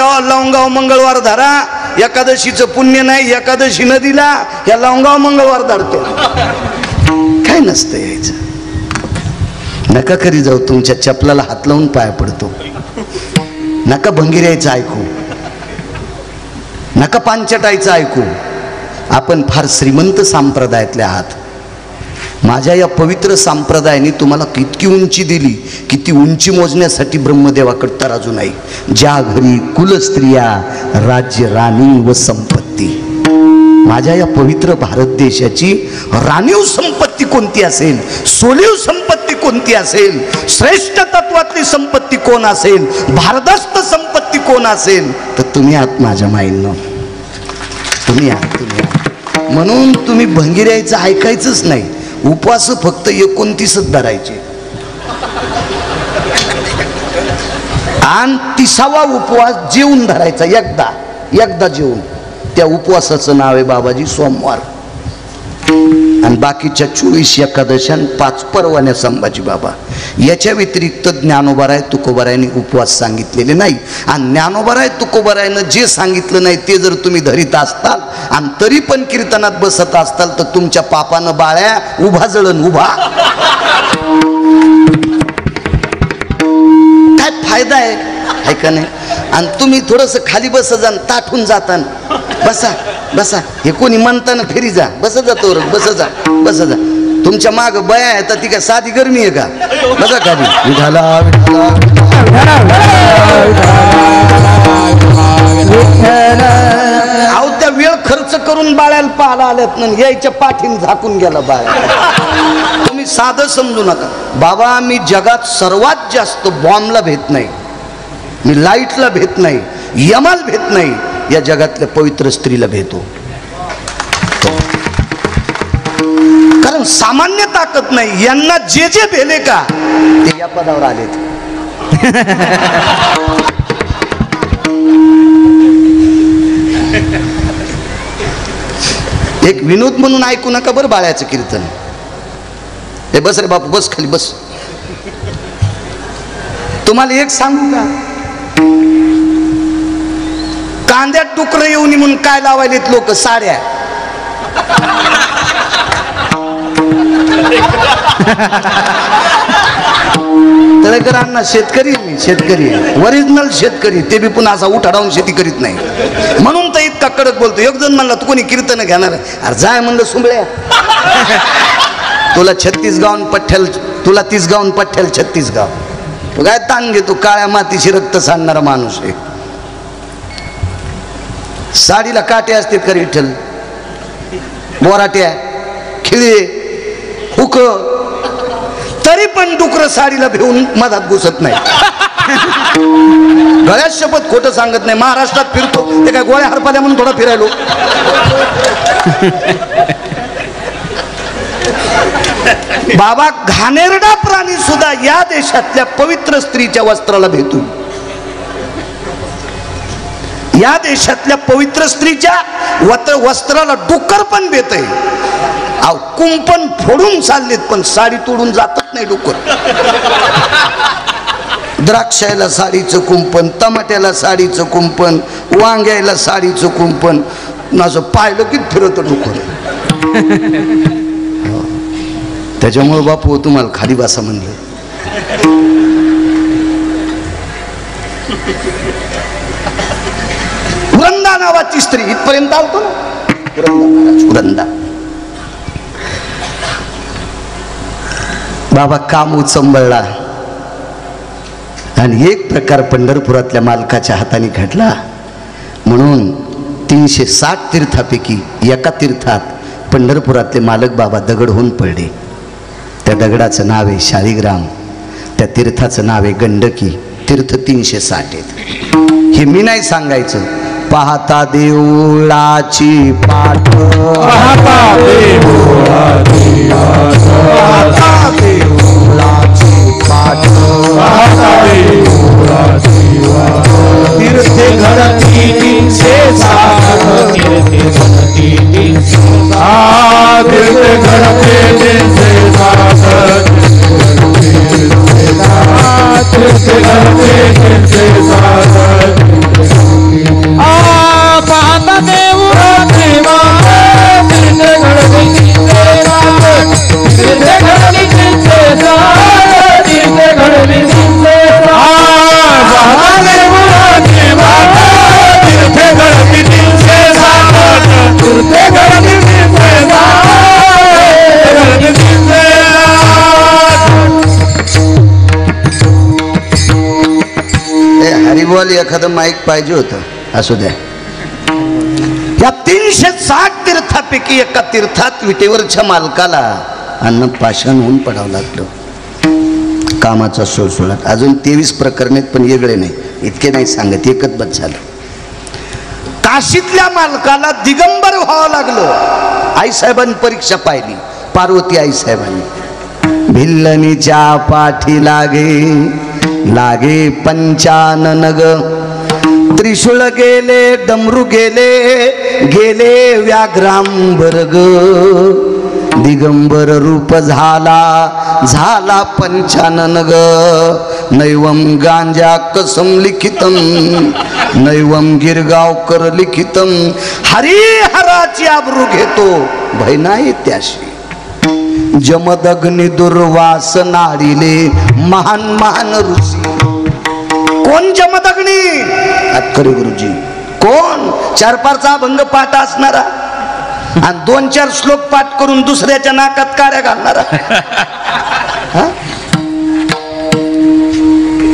जेव्हा लावून मंगळवार धरा, एकादशीचं पुण्य नाही, एकादशी नदीला या लावून मंगळवार धरते. काय नसतं यायचं. नका करी जाऊ, तुमच्या चपलाला हात लावून पाया पडतो. नका भंगिरायचं ऐकू, नका पांचटायचं ऐकू. आपण फार श्रीमंत संप्रदायातले आहात. माझ्या या पवित्र संप्रदायाने तुम्हाला किती उंची दिली, किती उंची मोजण्यासाठी ब्रह्मदेवाकडे तराजू नाही. ज्या घरी कुलस्त्रिया, राज्य, राणी व संपत्ती. माझ्या या पवित्र भारत देशाची राणीव संपत्ती कोणती असेल, सोलीव संपत्ती कोणती असेल, श्रेष्ठ तत्वातली संपत्ती कोण असेल, भारदस्त संपत्ती कोण असेल, तर तुम्ही आहात माझ्या माईंनो. तुम्ही आहात, तुम्ही आहात. म्हणून तुम्ही भंगिरायचं ऐकायचंच नाही. उपवास फक्त 29च धरायचे. आणि 30वा उपवास जेवून धरायचा. एकदा जेवून. त्या उपवासाचं नाव आहे बाबाजी सोमवार. आणि बाकीच्या 24 एकादशी 5 परवान्या संभाजी बाबा. याच्या व्यतिरिक्त ज्ञानोबाराय तुकोबारायांनी उपवास सांगितलेले नाही. आणि ज्ञानोबाराय तुकोबारायानं जे सांगितलं नाही ते जर तुम्ही धरीत असताल आणि तरी पण कीर्तनात बसत असताल तर तुमच्या पापानं बाळ्या उभा जळण उभा. काय फायदा आहे का नाही. आणि तुम्ही थोडंसं खाली बस जा, ताठून जाताना बसा बसा. हे कोणी म्हणताना फेरी जा, बस जातो, बस जा बस जा. तुमच्या माग बया आहे तर ती काय साधी गरमी आहे का. बसा खाली. विठाला अहो त्या वेळ खर्च करून बाळ्याला पाहायला आल्यात ना, यायच्या पाठीन झाकून गेला बाळ्या. तुम्ही साधं समजू नका. बाबा मी जगात सर्वात जास्त बॉम्बला भेट नाही, मी लाईटला भेट नाही, यमाला भेट नाही, या जगातल्या पवित्र स्त्रीला भेटो. कारण सामान्य ताकद नाही. यांना जे जे भेले का ते या पदावर आलेत. एक विनोद म्हणून ऐकू नका बरं बाळ्याचं कीर्तन. हे बस रे बापू, बस खाली बस. तुम्हाला एक सांगू का, कांद्यात डुकरं येऊन म्हणून काय लावायलेत लोक साड्या. तळेकरांना शेतकरी, मी शेतकरी ओरिजिनल शेतकरी, ते बी पुन्हा असा उठाडावून शेती करीत नाही. म्हणून तर इतका कडक बोलतो. एक जण म्हणला तू कोणी कीर्तन घेणार. अरे जाय म्हणलं सुंबळ्या, तुला 36 गावून पठ्ठ्याल, तुला 30 गावून पठ्ठ्याल 36 गाव. तू काय ताण घेतो. काळ्या मातीशी रक्त सांडणारा माणूस आहे. साडीला काटे असते का विठ्ठल, बोराट्या, खिळे, हुक, तरी पण डुकर साडीला भिवून मधात घुसत नाही. गळ्यात शपथ खोटं सांगत नाही. महाराष्ट्रात फिरतो ते काय गोळ्या हरपाल्या म्हणून थोडा फिरायलो. बाबा घाणेरडा प्राणी सुद्धा या देशातल्या पवित्र स्त्रीच्या वस्त्राला भेटू. या देशातल्या पवित्र स्त्रीच्या वस्त्राला डुक्कर पण भेट आहे. कुंपण फोडून चाललेत पण साडी तोडून जातच नाही डुक्कर. द्राक्षाला साडीचं कुंपण, टमाट्याला साडीचं कुंपण, वांग्याला साडीचं कुंपण, असं पाहिलं की फिरत डुक्कर. त्याच्यामुळे बापू तुम्हाला खाली बसा म्हणलं. वृंदा नावाची स्त्री इथपर्यंत आलतो ना. वृंदा बाबा काम उचंबळला आणि एक प्रकार पंढरपुरातल्या मालकाच्या हाताने घडला. म्हणून 360 तीर्थापैकी एका तीर्थात पंढरपुरातले मालक बाबा दगड होऊन पडले. त्या दगडाचं नाव आहे शाळीग्राम. त्या तीर्थाचं नाव आहे गंडकी. तीर्थ 360 आहेत. हे मी नाही सांगायचं. पाहता देऊळाची पाठ, पाहता देऊळाची पाठ, पाहता देऊळाची पाठ, पाहता देऊळाची पाठ. तीर्थे घडती 360, तीर्थे घडती 360, तीर्थे घडते 360, तीर्थे घडते 360. माईक पाहिजे होतं, असू द्या. या 360 तीर्थापैकी एका तीर्थात विटेवरच्या मालकाला अन्न पाषाण होऊन पडावं लागलं. कामाचा सुळसुळाट. अजून 23 प्रकरण आहेत, पण वेगळे नाही, इतके नाही सांगत, एकच बस झालं. काशीतल्या मालकाला दिगंबर व्हावं लागलं. आईसाहेबांनी परीक्षा पाहिली, पार्वती आईसाहेबांनी. भिल्लनीच्या पाठी लागे पंचानन ग, त्रिशूळ गेले डमरू गेले व्याघ्रांबर ग, दिगंबर रूप झाला पंचानन ग, नैवम गांजा कसम लिखितम, नैवम गिरगावकर लिखितम, हरिहराची आबरू घेतो भय नाही त्याशी, जमदग्नी दुर्वास नाडिले महान ऋषी. कोण जमदग्नी? अत्करे गुरुजी. कोण? 4-5 अभंग पाठ असणारा आणि 2-4 श्लोक पाठ करून दुसऱ्याच्या नाकात काड्या घालणारा,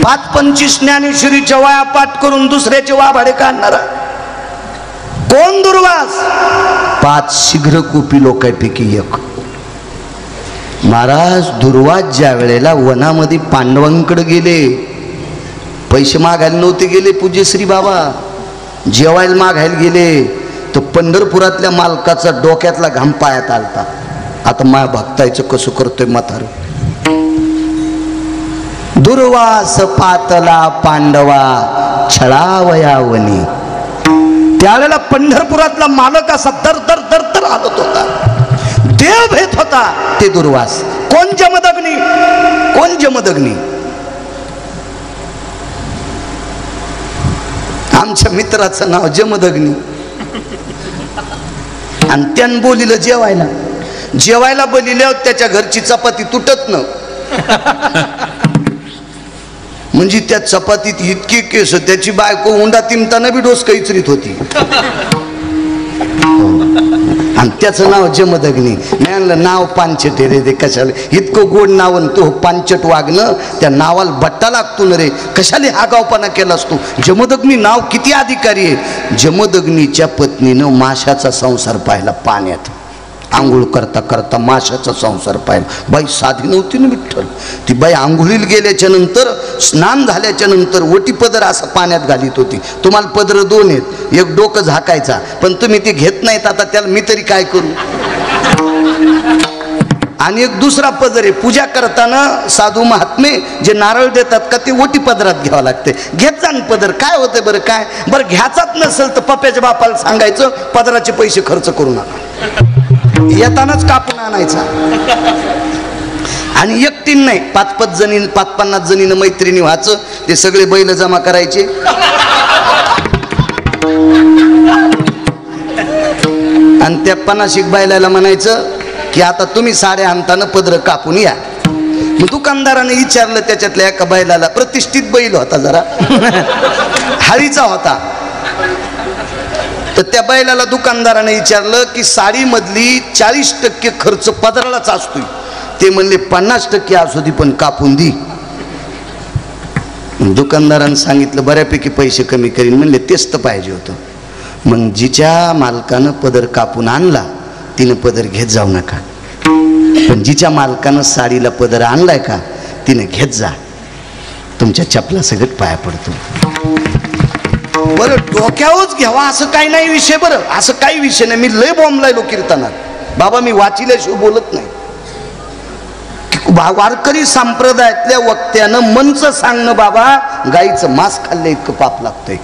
5-25 ज्ञानेश्वरीच्या वाया पाठ करून दुसऱ्याचे वाभाडे काढणारा. कोण दुर्वास? 5 शीघ्र कुपी लोकांपैकी एक. महाराज दुर्वास ज्या वेळेला वनामध्ये पांडवांकडे गेले, पैसे मागायला नव्हते गेले पूज्यश्री बाबा, जेवायला मागायला गेले, तर पंढरपुरातल्या मालकाचा डोक्यातला घाम पायात आलता. आता माया भक्तायचं कसं करतोय म्हातार. दुर्वास पातला पांडवा छळावयावनी. त्यावेळेला पंढरपुरातला मालक असा दर हालत होता, देव भेट होता. ते दुर्वास. कोण जमदग्नी? कोण जमदग्नी? आमच्या मित्राचं नाव जमदग्नी. आणि त्यानं बोलिलं जेवायला बोलिल्यावर त्याच्या घरची चपाती तुटत न, म्हणजे त्या चपातीत इतकी केस, त्याची बायको उंडा तिमताना बी डोस कैचरीत होती. आणि त्याचं नाव जमदग्नी. म्हणलं नाव पांचट रे, ते कशाला इतकं गोड नाव, तो पांचट वागणं, त्या नावाला बट्टा लागतो न रे, कशाला हा गावपणा केला असतो. जमदग्नी नाव किती अधिकारी आहे. जमदग्नीच्या पत्नीनं माशाचा संसार पाहिला पाण्यात, आंघोळ करता करता माशाचा संसार पाहिला. बाई साधी नव्हती ना विठ्ठल. ती बाई आंघोळीला गेल्याच्या नंतर, स्नान झाल्याच्या नंतर ओटी पदर असं पाण्यात घालीत होती. तुम्हाला पदर 2 आहेत, एक डोकं झाकायचा, पण तुम्ही ते घेत नाहीत. आता त्याला मी तरी काय करू. आणि एक दुसरा पदर आहे, पूजा करताना साधू महात्मे जे नारळ देतात का, ते ओटी पदरात घ्यावं लागते. घेत जा पदर. काय होते बरं, काय बरं घ्यायचाच नसेल तर पप्प्याच्या बापाला सांगायचं, पदराचे पैसे खर्च करू नका, येतानाच कापून आणायचा. आणि एकटीन नाही, 5-5 जणी 50 जणीनं मैत्रिणी व्हायचं, ते सगळे बैल जमा करायचे, आणि त्या 50 बैलाला म्हणायचं की आता तुम्ही साड्या आणताना पदर कापून या. मग दुकानदाराने विचारलं त्याच्यातल्या एका बैलाला, प्रतिष्ठित बैल होता जरा हळीचा होता, तर त्या बैलाला दुकानदाराने विचारलं की साडीमधली 40% खर्च पदरालाच असतोय. ते म्हणले 50% असू दे पण कापून दी. दुकानदारानं सांगितलं बऱ्यापैकी पैसे कमी करीन. म्हणले तेच तर पाहिजे होतं. मग जिच्या मालकानं पदर कापून आणला तिनं पदर घेत जाऊ नका, पण जिच्या मालकानं साडीला पदर आणलाय का तिने घेत जा. तुमच्या चपला सगळं पाया पडतो. बरं डोक्यावरच घ्यावा असं काही नाही विषय. बरं असं काही विषय नाही. मी लय बॉम्बलायलो कीर्तनात बाबा, मी वाचिल्याशिवाय बोलत नाही. वारकरी संप्रदायातल्या वक्त्यानं मनचं सांगणं बाबा, गाईचं मांस खाल्लं इतकं पाप लागतंय.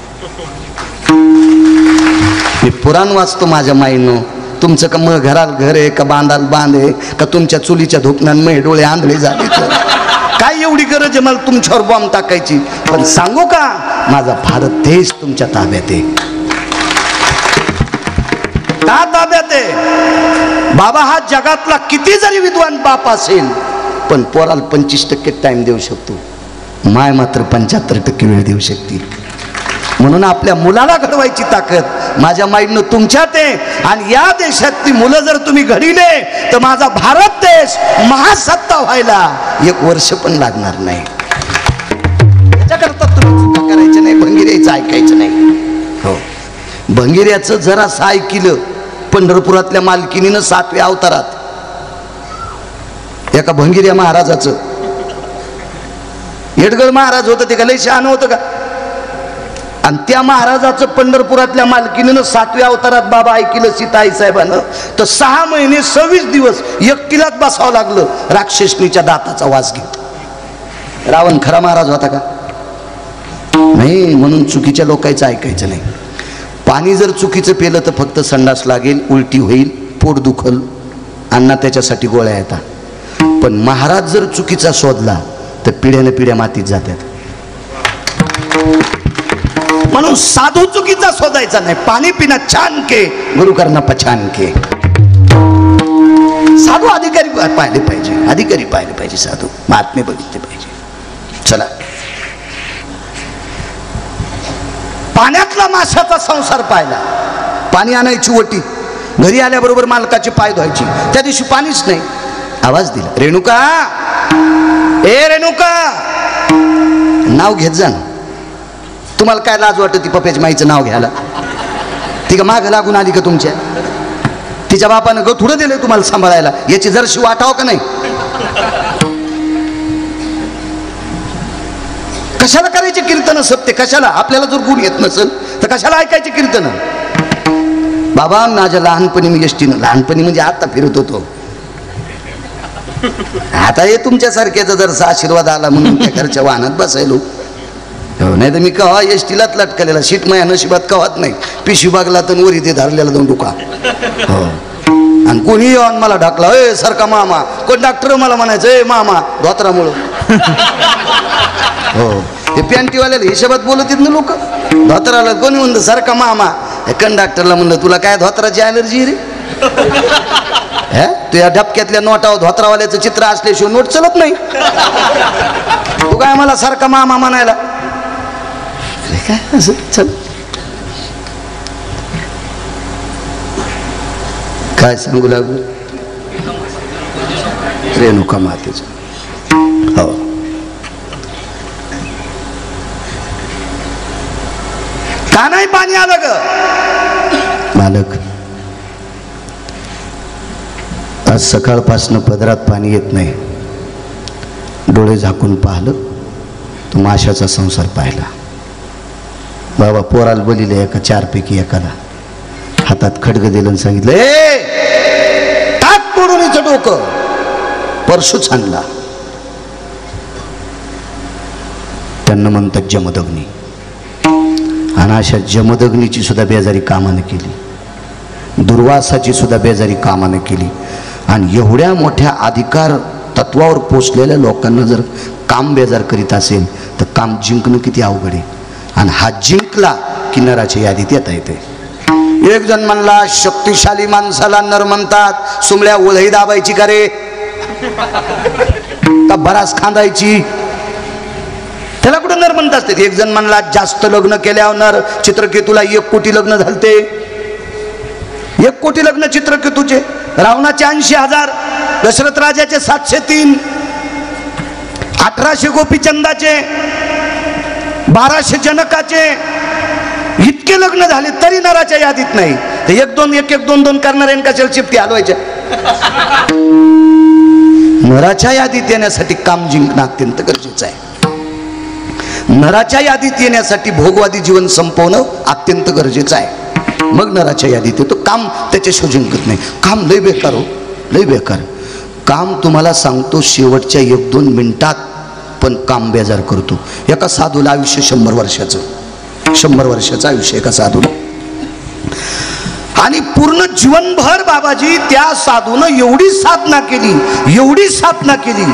मी पुराण वाचतो माझ्या माईनं. तुमचं का मग घराला घर आहे का बांधाल बांध आहे का, तुमच्या चुलीच्या धुकण्यानं डोळे आंधळे झाले, काय एवढी गरज आहे मला तुमच्यावर बॉम्ब टाकायची. पण सांगू का, माझा भारत देश तुमच्या ताब्यात आहे. का ताब्यात आहे बाबा? हा जगातला किती जरी विद्वान बाप असेल, पण पोराला 25% टाइम देऊ शकतो, माय मात्र 75% वेळ देऊ शकते. म्हणून आपल्या मुलाला घडवायची ताकद माझ्या माईनं तुमच्यात आहे. आणि या देशातली मुलं जर तुम्ही घडिले तर माझा भारत देश महासत्ता व्हायला 1 वर्ष पण लागणार नाही. याच्याकरता तुम्ही चुका करायच्या नाही, भंगिऱ्याचं ऐकायचं नाही. हो, भंगिऱ्याचं जरासं ऐकलं पंढरपुरातल्या मालकिनीनं 7व्या अवतारात एका भंगिऱ्या महाराजाचं, येडगळ महाराज होतं ते का लय शहाणं होतं का, आणि त्या महाराजाचं पंढरपुरातल्या मालकिनीनं 7व्या अवतारात बाबा ऐकलं सीताई साहेबानं, तर 6 महिने 26 दिवस एकटीलाच बसावं लागलं राक्षसणीच्या दाताचा वास घेत. रावण खरा महाराज होता का नाही? म्हणून चुकीच्या लोकांचं ऐकायचं नाही. पाणी जर चुकीचं पेलं तर फक्त संडास लागेल, उलटी होईल, पोट दुखल, अण्णा त्याच्यासाठी गोळ्या येतात. पण महाराज जर चुकीचा शोधला तर पिढ्याने पिढ्या मातीत जातात. म्हणून साधू चुकीचा शोधायचा नाही. पाणी पिना छान के, गुरु करना पछान के. साधू अधिकारी पाहिले पाहिजे, अधिकारी पाहिले पाहिजे, साधू महात्मे बघितले पाहिजे. चला, पाण्यातला माशाचा संसार पाहिला. पाणी आणायची ओटी, घरी आल्याबरोबर मालकाचे पाय धुवायची. त्या दिवशी पाणीच नाही. आवाज दिला, रेणुका, ए रेणुका, नाव घेत जा ना. तुम्हाला काय लाज वाटत ती पप्याच्या माईचं नाव घ्यायला? ती का माग लागून आली का तुमच्या? तिच्या बापानं थोडं दिलंय तुम्हाला सांभाळायला, याची जरशी वाटाव का नाही? कशाला करायचे कीर्तन सत्य? कशाला? आपल्याला जर गुण येत नसेल तर कशाला ऐकायचे कीर्तन? बाबा माझ्या लहानपणी मी एसटीनं, लहानपणी म्हणजे आता फिरत होतो, आता हे तुमच्यासारख्याचा जर आशीर्वाद आला म्हणून त्या घरच्या वाहनात बसायलो. नाही तर मी कवा एसटीलाच लटकलेला, सीट माझ्या नशिबात कवात नाही. पिशवी बागला तर वरी ते धरलेला 2 डुका. हो, आणि कोणी येऊन मला ढकला, ए सारखा मामा. कोण डॉक्टर मला म्हणायचं, ए मामा, धोत्रामुळं. हो, ते पॅन्टीवाल्याला हिशोबात बोलत आहेत ना लोक. धोत्राला कोणी म्हणतं सारखा मामा. कंडक्टरला म्हणलं तुला काय धोत्राची ॲलर्जी रे? तू या डबक्यातल्या नोटावर धोत्रावाल्याचं चित्र असल्याशिवाय नोट चलत नाही. तू काय मला सारखा मामा म्हणायला? काय असं चल, काय सांगू लागू? रेणुका मातेचं. हो, का नाही पाणी आलं ग मालक? आज सकाळपासनं पदरात पाणी येत नाही. डोळे झाकून पाहिलं तो माशाचा संसार पाहिला. बाबा पोराला बोलिले एका 4 पैकी एकाला हातात खडग दिलं आणि सांगितलं, ए टाक पडून हिचं डोकं. परशू छानला. त्यांना म्हणतात जमदग्नी. आणि अशा जमदग्नीची सुद्धा बेजारी कामानं केली, दुर्वासाची सुद्धा बेजारी कामानं केली. आणि एवढ्या मोठ्या अधिकार तत्वावर पोचलेल्या लोकांना जर काम बेजार करीत असेल तर काम जिंकणं किती अवघड आहे. आणि हा जिंकला की नराच्या यादीत येता येते. एक जण म्हणला, शक्तिशाली माणसाला नर म्हणतात, सुमल्या ओळही दाबायची का रे, का बरास खांदायची, त्याला कुठं नर म्हणत असते? एक जण म्हणला, जास्त लग्न केल्यावर नर. चित्रकेतूला 1 कोटी लग्न झालते. 1 कोटी लग्न चित्रकेतूचे. रावणाचे 80,000, दशरथ राजाचे 703, 1800 गोपीचंदाचे, 1200 जनकाचे. इतके लग्न झाले तरी नराच्या यादीत नाही. तर 1-2 करणारे कशाला चिपटी हलवायच्या? नराच्या यादीत येण्यासाठी काम जिंकणं अत्यंत गरजेचं आहे. नराच्या यादीत येण्यासाठी भोगवादी जीवन संपवणं अत्यंत गरजेचं आहे. मग नराच्या यादीत येतो. काम त्याच्याशिवाय जिंकत नाही. काम लय बेकार हो, लय बेकार काम. तुम्हाला सांगतो, शेवटच्या 1-2 मिनिटात पण काम बेजार करतो. एका साधूला आयुष्य 100 वर्षाचं, 100 वर्षाचं आयुष्य एका साधूला. आणि पूर्ण जीवनभर बाबाजी त्या साधूनं एवढी साधना केली, एवढी साधना केली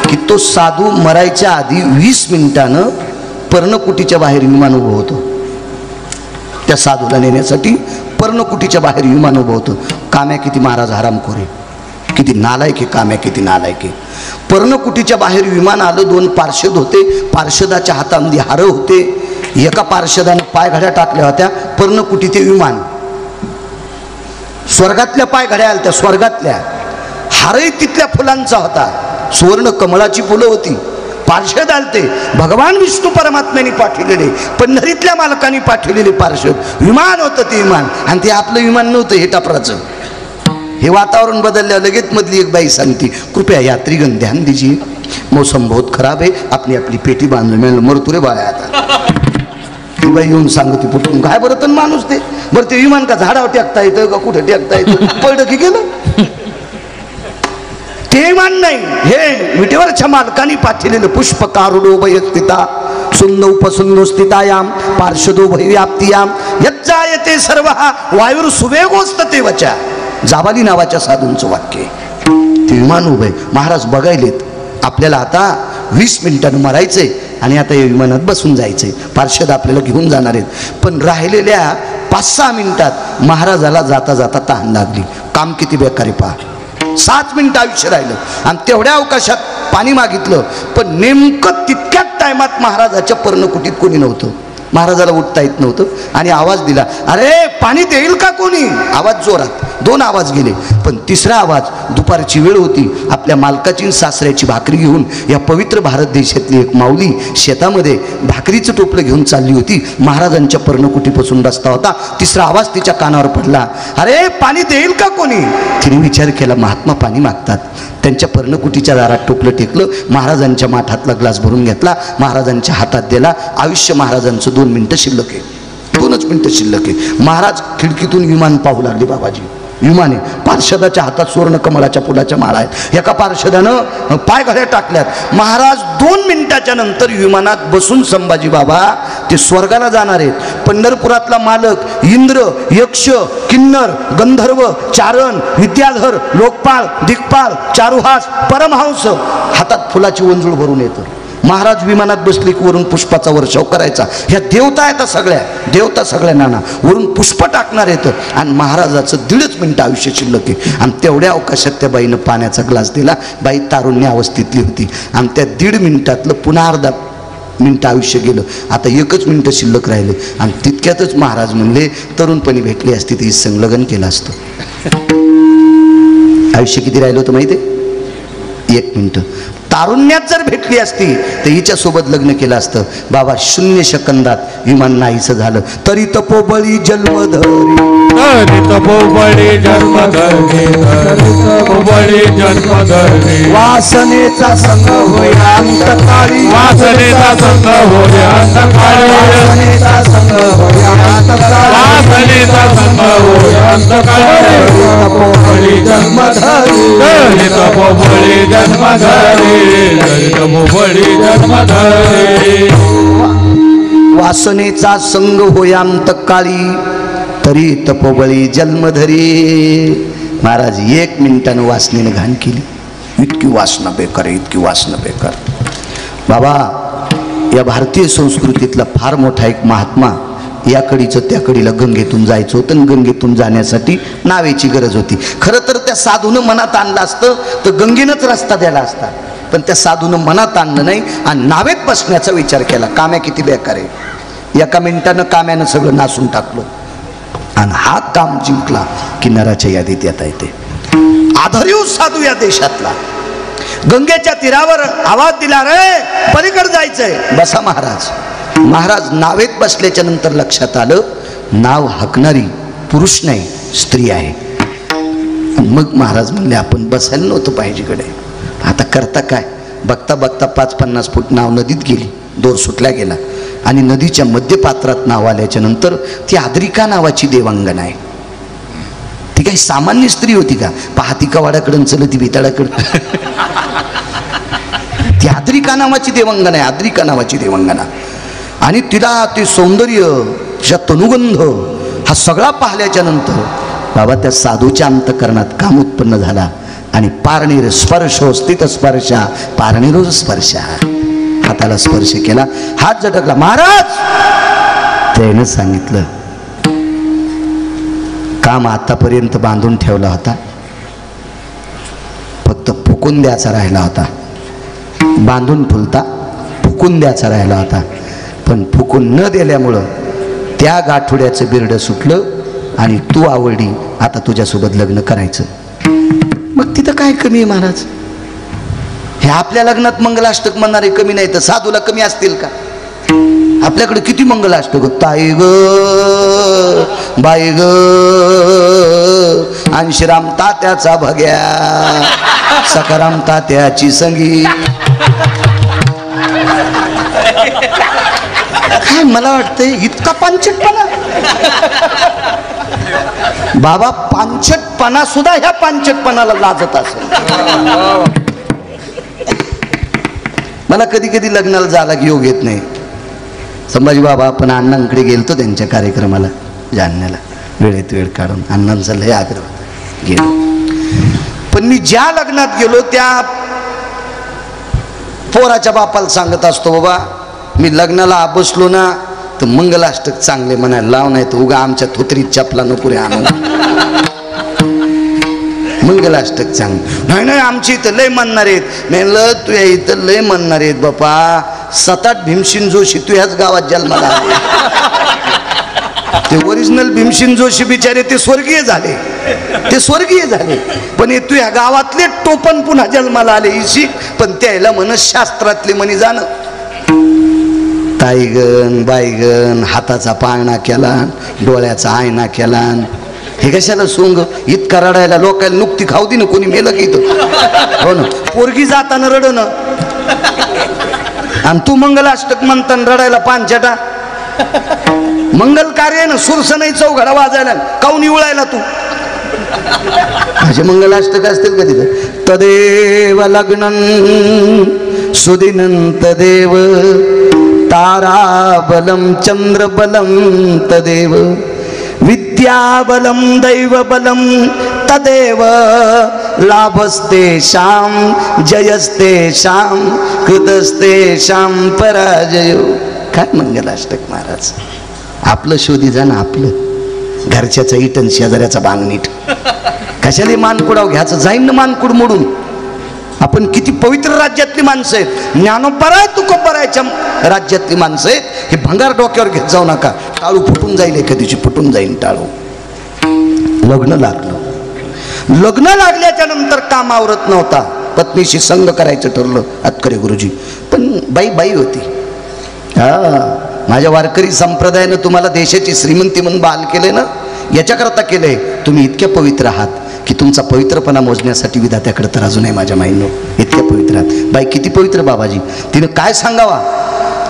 की तो साधू मरायच्या आधी 20 मिनिटानं पर्णकुटीच्या बाहेर विमान उभं होतं. त्या साधूला नेण्यासाठी पर्णकुटीच्या बाहेर विमान उभं होतं. काम्या किती महाराज हरामखोर आहे, किती नालायक आहे काम्या, किती नालायक आहे. पर्णकुटीच्या बाहेर विमान आलं. 2 पार्षद होते. पार्षदाच्या हातामध्ये हार होते. एका पार्षदानं पायघड्या टाकल्या होत्या. पर्णकुटी ते विमान, स्वर्गातल्या पायघड्या आल्या त्या, स्वर्गातल्या. हारही तिथल्या फुलांचा होता. सुवर्ण कमळाची फुलं होती. पार्षद आलते, भगवान विष्णू परमात्म्याने पाठवलेले, पंढरीतल्या मालकाने पाठवलेले पार्षद विमान होतं ते विमान, आणि ते आपलं विमान नव्हतं, हे टापराचं. हे वातावरण बदलल्यावर लगेच मधली एक बाई सांगते, कृपया यात्रीगण ध्यान दीजिए, मौसम बहुत खराब है, आपली आपली पेटी बांधलं. मिळालं मरतुरे बाळा आता. ती बाई येऊन सांगते पुटून, काय बरं तर माणूस ते, बरं ते विमान का झाडावर टेकता येतं का कुठं टेकता येतं, पडलं की गेलं. ते विमान नाही, हे विटेवरच्या मालकाने पाठवलेलं पुष्पकारुडो भयस्थिता सुंद उपसुंदो स्थितायाम पार्षदो भयव्याप्तियाम यच्चायते सर्व वायुर सुवेगोस्तते वचा. जाबाली नावाच्या साधूंचं वाक्य. ते विमान उभे महाराज बघायलेत, आपल्याला आता 20 मिनिटांनी मरायचंय आणि आता या विमानात बसून जायचंय, पार्षद आपल्याला घेऊन जाणार आहेत. पण राहिलेल्या 5-6 मिनिटात महाराजाला जाता जाता तहान लागली. काम किती बेकारी पहा. 7 मिनिटं आयुष्य राहिलं आणि तेवढ्या अवकाशात पाणी मागितलं, पण नेमकं तितक्याच टायमात महाराजाच्या पर्णकुटीत कोणी नव्हतं. महाराजाला उठता येत नव्हतं आणि आवाज दिला, अरे पाणी देईल का कोणी. आवाज जोरात, 2 आवाज गेले, पण 3रा आवाज, दुपारची वेळ होती, आपल्या मालकाची सासऱ्याची भाकरी घेऊन या पवित्र भारत देशातली एक माऊली शेतामध्ये भाकरीचं टोपलं घेऊन चालली होती. महाराजांच्या पर्णकुटीपासून रस्ता होता. 3रा आवाज तिच्या कानावर पडला, अरे पाणी देईल का कोणी. तिने विचार केला, महात्मा पाणी मागतात. त्यांच्या पर्णकुटीच्या दारात टोपलं टेकलं, महाराजांच्या माठातला ग्लास भरून घेतला, महाराजांच्या हातात दिला. आयुष्य महाराजांचं 2 मिनिटं शिल्लक आहे, 2च मिनिटं शिल्लक आहे. महाराज खिडकीतून विमान पाहू लागले. बाबाजी विमान आहे, पार्षदाच्या हातात सुवर्ण कमळाच्या फुलाच्या माळा आहेत. एका पार्षदानं पाय घड्या टाकल्यात. महाराज 2 मिनिटाच्या नंतर विमानात बसून संभाजी बाबा ते स्वर्गाला जाणार आहेत. पंढरपुरातला मालक इंद्र, यक्ष, किन्नर, गंधर्व, चारण, विद्याधर, लोकपाल, दिग्पाल, चारुहास, परमहंस हातात फुलाची वंजुळ भरून येतं. महाराज विमानात बसले की वरून पुष्पाचा वर्षाव करायचा. ह्या देवता आहेत, सगळ्या देवता सगळ्यांना वरून पुष्प टाकणार येतं. आणि महाराजाचं 1.5 मिनिटं आयुष्य शिल्लक आहे. आणि तेवढ्या अवकाशात त्या बाईनं पाण्याचा ग्लास दिला. बाई तारुण्य अवस्थेतली होती आणि त्या 1.5 मिनिटातलं पुन्हा अर्धा मिनिटं आयुष्य गेलं. आता 1च मिनिटं शिल्लक राहिले आणि तितक्यातच महाराज म्हणले, तरुणपणी भेटली असती ती संलग्न केलं असतं. आयुष्य किती राहिलं होतं माहिती आहे? 1 मिनिटं. तारुण्यात जर भेटली असती तर हिच्यासोबत लग्न केलं असतं. बाबा 0 सेकंदात विमान नाहीसं झालं. तरी तपोबळी जन्मधरी, तरी तपोबळी जन्मधरी, तपोबळी जन्मधरी, वासनेचा संग होय अंतकाळी, वासनेचा संग होय अंतकाळी, वासनेचा संग होय अंतकाळी, वासनेचा संग होय अंतकाळी. तपोबळी जन्मधरी, तरी तपोबळी जन्मधरी, तरी तपोबळी जन्मधरी. वासनेचा संग होय अंतकाळी, तरी तपोबळी जन्मधरी. महाराज 1 मिनिटानं वासनेनं घाण केली. इतकी वासना बेकार, इतकी वासना बेकार. बाबा या भारतीय संस्कृतीतला फार मोठा एक महात्मा, याकडीचं त्याकडीला गंगेतून जायचं होतं आणि गंगेतून जाण्यासाठी नावेची गरज होती. खरं तर त्या साधूनं मनात आणलं असतं तर गंगेनंच रस्ता द्यायला असता, पण त्या साधूनं मनात आणलं नाही आणि नावेत बसण्याचा विचार केला. काम्या किती बेकार आहे. 1 मिनिटानं काम्यानं सगळं नासून टाकलं आणि हा काम जिंकला की नराच्या यादीत येता येते. आधर्यू साधू या देशातला गंगेच्या तीरावर आवाज दिला, रे पलीकडे जायचंय, बसा महाराज. महाराज नावेत बसल्याच्या नंतर लक्षात आलं नाव हाकणारी पुरुष नाही स्त्री आहे. मग महाराज म्हणले आपण बसायला नव्हतं पाहिजेकडे. आता करता काय, बघता बघता 5-50 फूट नाव नदीत गेली. दोर सुटल्या गेला आणि नदीच्या मध्यपात्रात नाव आल्याच्या नंतर ती आद्रिका नावाची देवांगना आहे. ती काही सामान्य स्त्री होती का, पाहती कवाडाकडून चलती भिताडाकडं. ती आद्रिका नावाची देवांगना आहे, आद्रिका नावाची देवांगना. आणि तिला ते सौंदर्य, तनुगंध हा सगळा पाहिल्याच्या नंतर बाबा त्या साधूच्या अंतकरणात काम उत्पन्न झाला आणि पारणीर स्पर्श स्थित स्पर्शा पारणीर स्पर्शा, हाताला स्पर्श केला, हात झटकला. महाराज त्यानं सांगितलं काम आतापर्यंत बांधून ठेवला होता, फक्त फुकून द्यायचा राहिला होता. बांधून फुलता फुकून द्यायचा राहिला होता, पण फुकून न दिल्यामुळं त्या गाठोड्याचं बिरडं सुटलं आणि तू आवडली, आता तुझ्यासोबत लग्न करायचं. मग तिथं काय कमी आहे महाराज. हे हे आपल्या लग्नात मंगलाष्टक म्हणणारे कमी नाही तर साधूला कमी असतील का? आपल्याकडे किती मंगलाष्टक, ताई ग बाई ग अंशराम तात्याचा भग्या सखाराम तात्याची संगी. काय मला वाटतंय इतका पांचटपणा बाबा, पांचटपणा सुद्धा ह्या पांचटपणाला लाजत असेल. मला कधी कधी लग्नाला जायला योग येत नाही. संभाजी बाबा आपण अण्णांकडे गेलतो त्यांच्या कार्यक्रमाला जालन्याला, वेळेत वेळ काढून अण्णांचा लय आग्रह गेलो. पण मी ज्या लग्नात गेलो त्या पोराच्या बापाला सांगत असतो, बाबा मी लग्नाला बसलो ना तर मंगलाष्टक चांगले म्हणायला लाव, नाही तर उगा आमच्या थोतरीत चपला नको रे आणून. मंगलाष्टक चांगलं नाही, नाही आमची इथं लय म्हणणार आहेत. म्हणलं तुझ्या इथं लय म्हणणार आहेत बापा, 7-8 भीमसेन जोशी तुझ्याच गावात जन्माला आले. ते ओरिजिनल भीमसेन जोशी बिचारे ते स्वर्गीय झाले, ते स्वर्गीय झाले, पण हे तुझ्या गावातले टोपण पुन्हा जन्माला आले. इशी पण त्याला म्हण शास्त्रातले म्हणी जाणं, ताईगण बाईगण हाताचा पाळणा केला, डोळ्याचा आयना केला. हे कशाला सोंग इतका रडायला? लोकांना नुकती खाऊ दे ना, कोणी मेलं की इथं. हो ना, पोरगी जाताना रडण आणि तू मंगलाष्टक म्हणताना रडायला पांचटा. मंगल कार्य ना, सुरस नाही चौघडा वाजायला, काऊन इवळायला तू? माझे मंगलाष्टक असतील का तिथं? तदेव लग्नं सुदिनं तदेव ताराबलं चंद्रबलं तदेव विद्याबलं दैवबलं तदेव लाभस्तेषां जयस्तेषां कृतस्तेषां पराजयो. काय मंगलाष्टक महाराज, आपलं शोधी जा ना, आपलं घरच्याचा इटन शेजाऱ्याचा बांगणीट. कशाला मानकुडाव घ्यायचं, जाईन ना मानकुड मोडून. आपण किती पवित्र राज्यातली माणसं आहेत, ज्ञानोबराय तुकोबरायच्या राज्यातली माणसं आहेत. हे भंगार डोक्यावर घेत जाऊ नका, टाळू फुटून जाईल, एका दिवशी फुटून जाईल टाळू. लग्न लागलं, लग्न लागल्याच्या नंतर काम आवरत नव्हता, पत्नीशी संग करायचं ठरलं अतकरे गुरुजी. पण बाई बाई होती. माझ्या वारकरी संप्रदायानं तुम्हाला देशाची श्रीमंती म्हणून बहाल केले ना, याच्याकरता केलंय. तुम्ही इतक्या पवित्र आहात की तुमचा पवित्रपणा मोजण्यासाठी विधात्याकडे तर अजून आहे माझ्या माईनो. इतक्या पवित्र आहात. बाई किती पवित्र बाबाजी. तिनं काय सांगावा?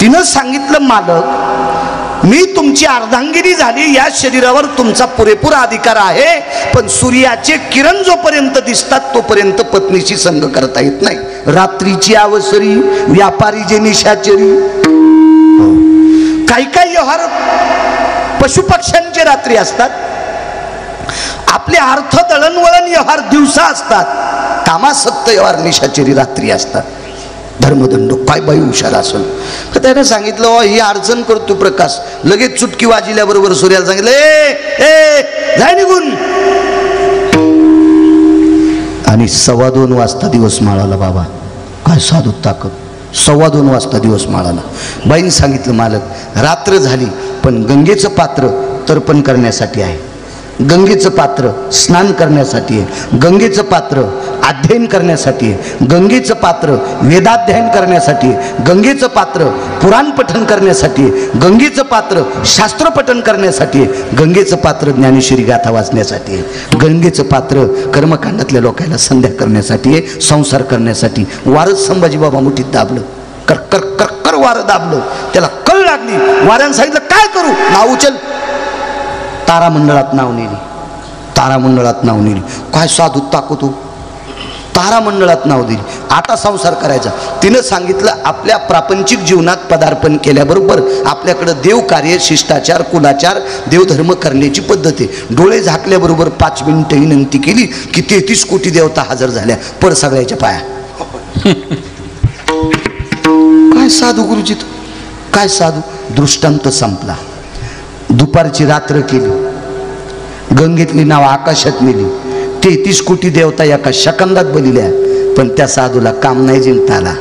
तिनं सांगितलं, मालक मी तुमची अर्धांगिनी झाली, या शरीरावर तुमचा पुरेपूर अधिकार आहे, पण सूर्याचे किरण जोपर्यंत दिसतात तोपर्यंत पत्नीची संग करता येत नाही. रात्रीची अवसरी व्यापारी जे निशाचरी. काही काही व्यवहार पशुपक्ष्यांचे रात्री असतात, आपले अर्थ दळणवळण व्यवहार दिवसा असतात, कामासक्त व्यवहार निशाचरी रात्री असतात. धर्मदंड काय बाई हुशार असेल. तर त्याने सांगितलं ही अडचण करतो प्रकाश. लगेच चुटकी वाजल्याबरोबर सूर्याला सांगितलं ए जाय निघून. आणि 2:15 वाजता दिवस माळाला. बाबा काय साधू ताकद. 2:15 वाजता दिवस माळाला. बाईने सांगितलं, मालक रात्र झाली पण गंगेचं पात्र तर्पण करण्यासाठी आहे, गंगेचं पात्र स्नान करण्यासाठी आहे, गंगेचं पात्र अध्ययन करण्यासाठी आहे, गंगेचं पात्र वेदाध्ययन करण्यासाठी आहे, गंगेचं पात्र पुराण पठण करण्यासाठी आहे, गंगेचं पात्र शास्त्र पठण करण्यासाठी आहे, गंगेचं पात्र ज्ञानेश्वरी गाथा वाचण्यासाठी आहे, गंगेचं पात्र कर्मकांडातल्या लोकांना संध्या करण्यासाठी आहे, संसार करण्यासाठी. वारच संभाजी बाबा मुठीत दाबलं, कर कर कर कर वारं दाबलं. त्याला कळ लागली. वाऱ्यानं सांगितलं काय करू? नाव उचल. तारामंडळात नाव नेली, तारामंडळात नाव नेली. काय साधू ताकद. तारामंडळात नाव दिली. आता संसार करायचा. तिनं सांगितलं, आपल्या प्रापंचिक जीवनात पदार्पण केल्याबरोबर आपल्याकडं देवकार्य शिष्टाचार कुलाचार देवधर्म करण्याची पद्धत आहे. डोळे झाकल्याबरोबर 5 मिनिटं विनंती केली की 33 कोटी देवता हजर झाल्या पर सगळ्याच्या पाया. काय साधू गुरुजी, काय साधू. दृष्टांत संपला. दुपारची रात्र केली, गंगेतली नाव आकाशात नेली. 33 कोटी देवता एका सेकंदात बलिल्या. पण त्या साधूला काम नाही जिंकता आला,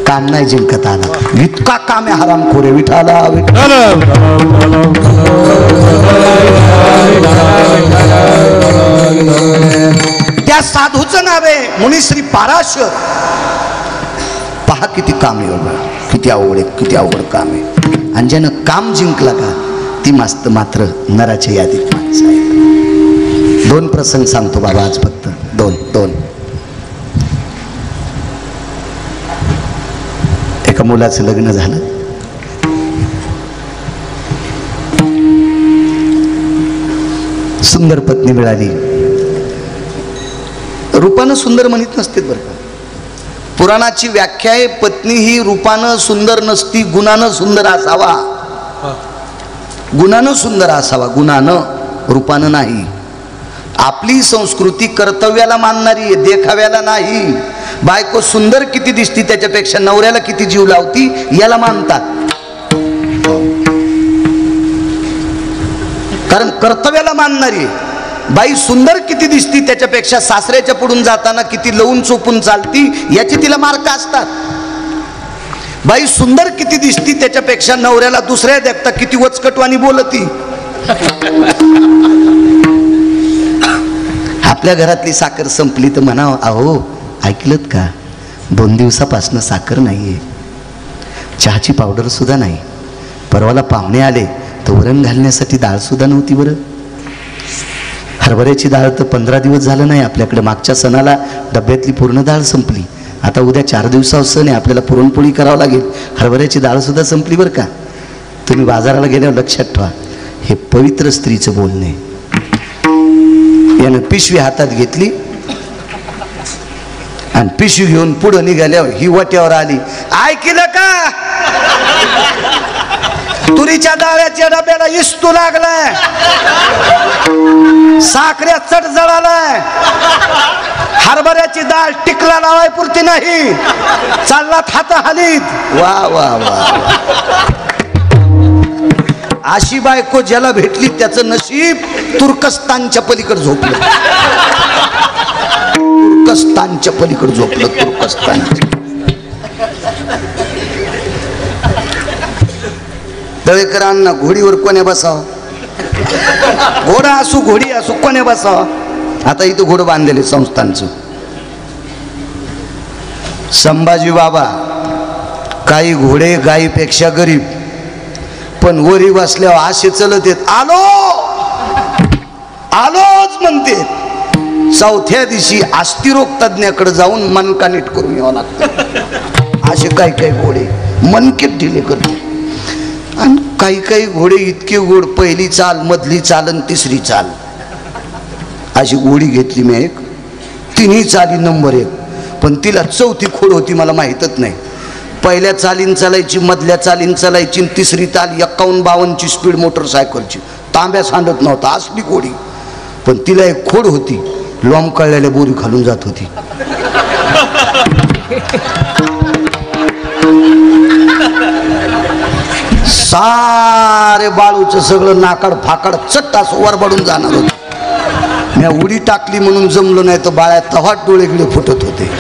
काम नाही जिंकता आला. इतका काम आहे हरामखोर आहे. विठाला त्या साधूचं नाव आहे मुनिश्री पाराशर. पहा किती काम आहे बाबा, किती अवघड आहे, किती अवघड काम आहे. आणि ज्यानं काम जिंकला का ती मात्र नराच्या यादीत माणसं आहे. 2 प्रसंग सांगतो बाबा आज, फक्त दोन. एका मुलाचं लग्न झालं. सुंदर पत्नी मिळाली. रूपानं सुंदर म्हणत नसते बरं का. पुराणाची व्याख्या आहे, पत्नी ही रूपानं सुंदर नसती, गुणानं सुंदर असावा. गुणानं सुंदर असावा, गुणानं, रूपानं नाही. आपली संस्कृती कर्तव्याला मानणारी आहे, देखाव्याला नाही. बायको सुंदर किती दिसती त्याच्यापेक्षा नवऱ्याला किती जीव लावती याला मानतात. कारण कर्तव्याला मानणारी बाई सुंदर किती दिसती त्याच्यापेक्षा सासऱ्याच्या पुढून जाताना किती लवून चोपून चालती याची तिला मार्क असतात. बाई सुंदर किती दिसती त्याच्यापेक्षा नवऱ्याला दुसऱ्या देखता किती वचकटवाणी बोलती. आपल्या घरातली साखर संपली तर म्हणावं, अहो ऐकलत का, 2 दिवसापासून साखर नाहीये, चहाची पावडर सुद्धा नाही. परवाला पाहुणे आले तर वरण घालण्यासाठी डाळ सुद्धा नव्हती. बरं, हरभऱ्याची डाळ तर 15 दिवस झालं नाही आपल्याकडे. मागच्या सणाला डब्यातली पूर्ण डाळ संपली. आता उद्या 4 दिवसावर सण आहे, आपल्याला पुरणपोळी करावं लागेल. हरभऱ्याची डाळ सुद्धा संपली. बरं का, तुम्ही बाजाराला गेल्यावर लक्षात ठेवा, हे पवित्र स्त्रीचं बोलणे. यानं पिशवी हातात घेतली आणि पिशवी घेऊन पुढे निघाल्यावर ही वाट्यावर आली. ऐकलं का, तुरीच्या डाळ्याच्या डब्याला इस्तू लागलाय, साखऱ्या चट जळालाय, हरभऱ्याची डाळ टिकला लावाय पुरती नाही, चाललात हात हालीत. वा वा वा. अशी बायको ज्याला भेटली त्याचं नशीब तुर्कस्तानच्या पलीकडे झोपलं. तुर्कस्तानच्या पलीकडे झोपलं. तुर्कस्तान. दळेकरांना घोडीवर कोण्या बसावं, घोडा असू घोडी असू कोण्या बसावं. आता इथं घोडं बांधलेले संस्थांचं. संभाजी बाबा, काही घोडे गायीपेक्षा गरीब, पण वरी बसल्यावर असे चलत येत, आलो आलोच म्हणते. 4थ्या दिवशी अस्थिरोग तज्ञाकडे जाऊन मनका नीट करून यावं लागतं. असे काही घोडे मनकेत ढिले करते. आणि काही घोडे इतके गोड, पहिली चाल, मधली चाल आणि तिसरी चाल अशी घोडी घेतली मी एक. 3ही चाली नंबर 1, पण तिला 4थी खोड होती, मला माहीतच नाही. पहिल्या चालीन चालायची, मधल्या चालीन चालायची, तिसरी ताल 51-52ची स्पीड मोटरसायकलची. तांब्या सांडत नव्हता, असली घोडी. पण तिला एक खोड होती, लोंबकळलेल्या बोरी खालून जात होती. सारे बाळूचं सगळं नाकाड फाकाड चट्ट असं वरबडून जाणार होतं. मी उडी टाकली म्हणून जमलं नाही तर बाळ्या तव्हाट डोळे गिळे फुटत होते.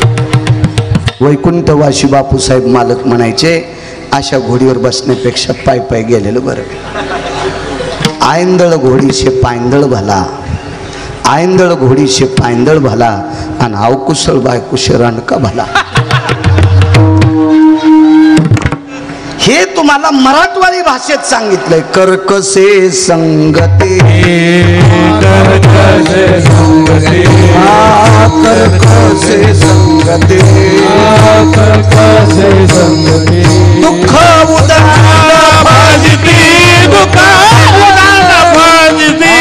वैकुंठवासी बापूसाहेब मालक म्हणायचे, अशा घोडीवर बसण्यापेक्षा पाय पाय गेलेलं बरं. आयंदळ घोडी शे पायंदळ भला, आयंदळ घोडी शे पायंदळ भला, आणि अवकुशळ बायकुशळ रणका भला. हे तुम्हाला मराठवाडी भाषेत सांगितलंय. कर्कसे संगते, कर्कसे संगते, कर्कसे संगते, कर्कसे संगते. दुःख उदार भाजती, दुःख उदार भाजती,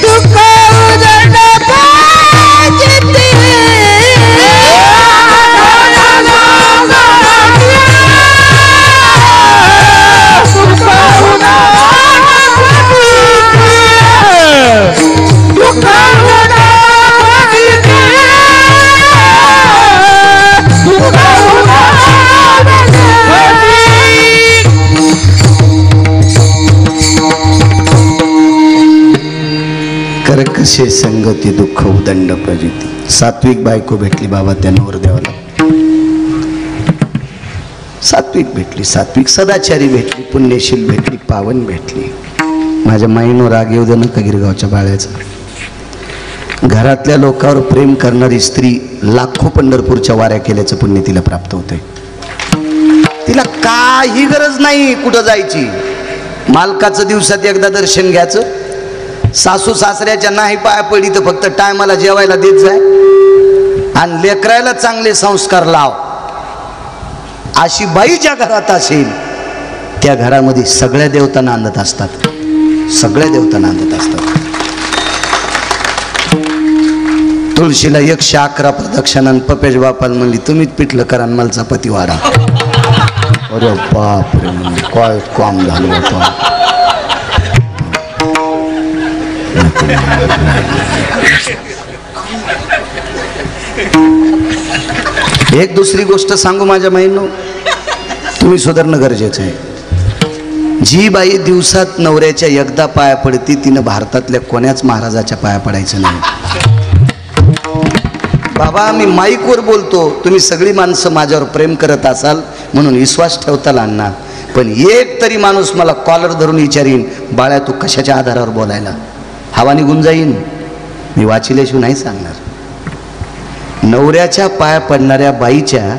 दुःख कसे संगती दुःख उदंड प्रजिती. सात्विक बायको भेटली बाबा त्या नवरदेवाला. सात्विक भेटली, सात्विक सदाचारी भेटली, पुण्यशील भेटली, पावन भेटली. माझ्या माईनो राग येऊ दे नका गिरगावच्या बाळ्याचा. घरातल्या लोकांवर प्रेम करणारी स्त्री लाखो पंढरपूरच्या वाऱ्या केल्याचं पुण्य तिला प्राप्त होते. तिला काही गरज नाही कुठं जायची. मालकाचं दिवसात एकदा दर्शन घ्यायचं, सासू सासऱ्याच्या नाही पाया पडी तर फक्त टायमाला जेवायला देत जाय आणि लेकरायला चांगले संस्कार लाव. अशी बाई ज्या घरात असेल त्या घरामध्ये सगळ्या देवता नांदत असतात, सगळ्या देवता नांदत असतात. तुळशीला 111 प्रदक्षिणा पपेश बापाला म्हणली तुम्हीच पिठलं करा मला चपाती वाढा. अरे बाप रे, म्हणजे काय काम झालं होतं. एक दुसरी गोष्ट सांगू माझ्या माईंनो, तुम्ही सुधारणं गरजेचं आहे. जी बाई दिवसात नवऱ्याच्या एकदा पाया पडती तिनं भारतातल्या कोण्याच महाराजाच्या पाया पडायचं नाही. बाबा मी माईकवर बोलतो, तुम्ही सगळी माणसं माझ्यावर प्रेम करत असाल म्हणून विश्वास ठेवताल अण्णा, पण एक तरी माणूस मला कॉलर धरून विचारीन बाळ्या तू कशाच्या आधारावर बोलायला, हवा निघून जाईन. मी वाचिल्याशिवाय नाही सांगणार. नवऱ्याच्या पाया पडणाऱ्या बाईच्या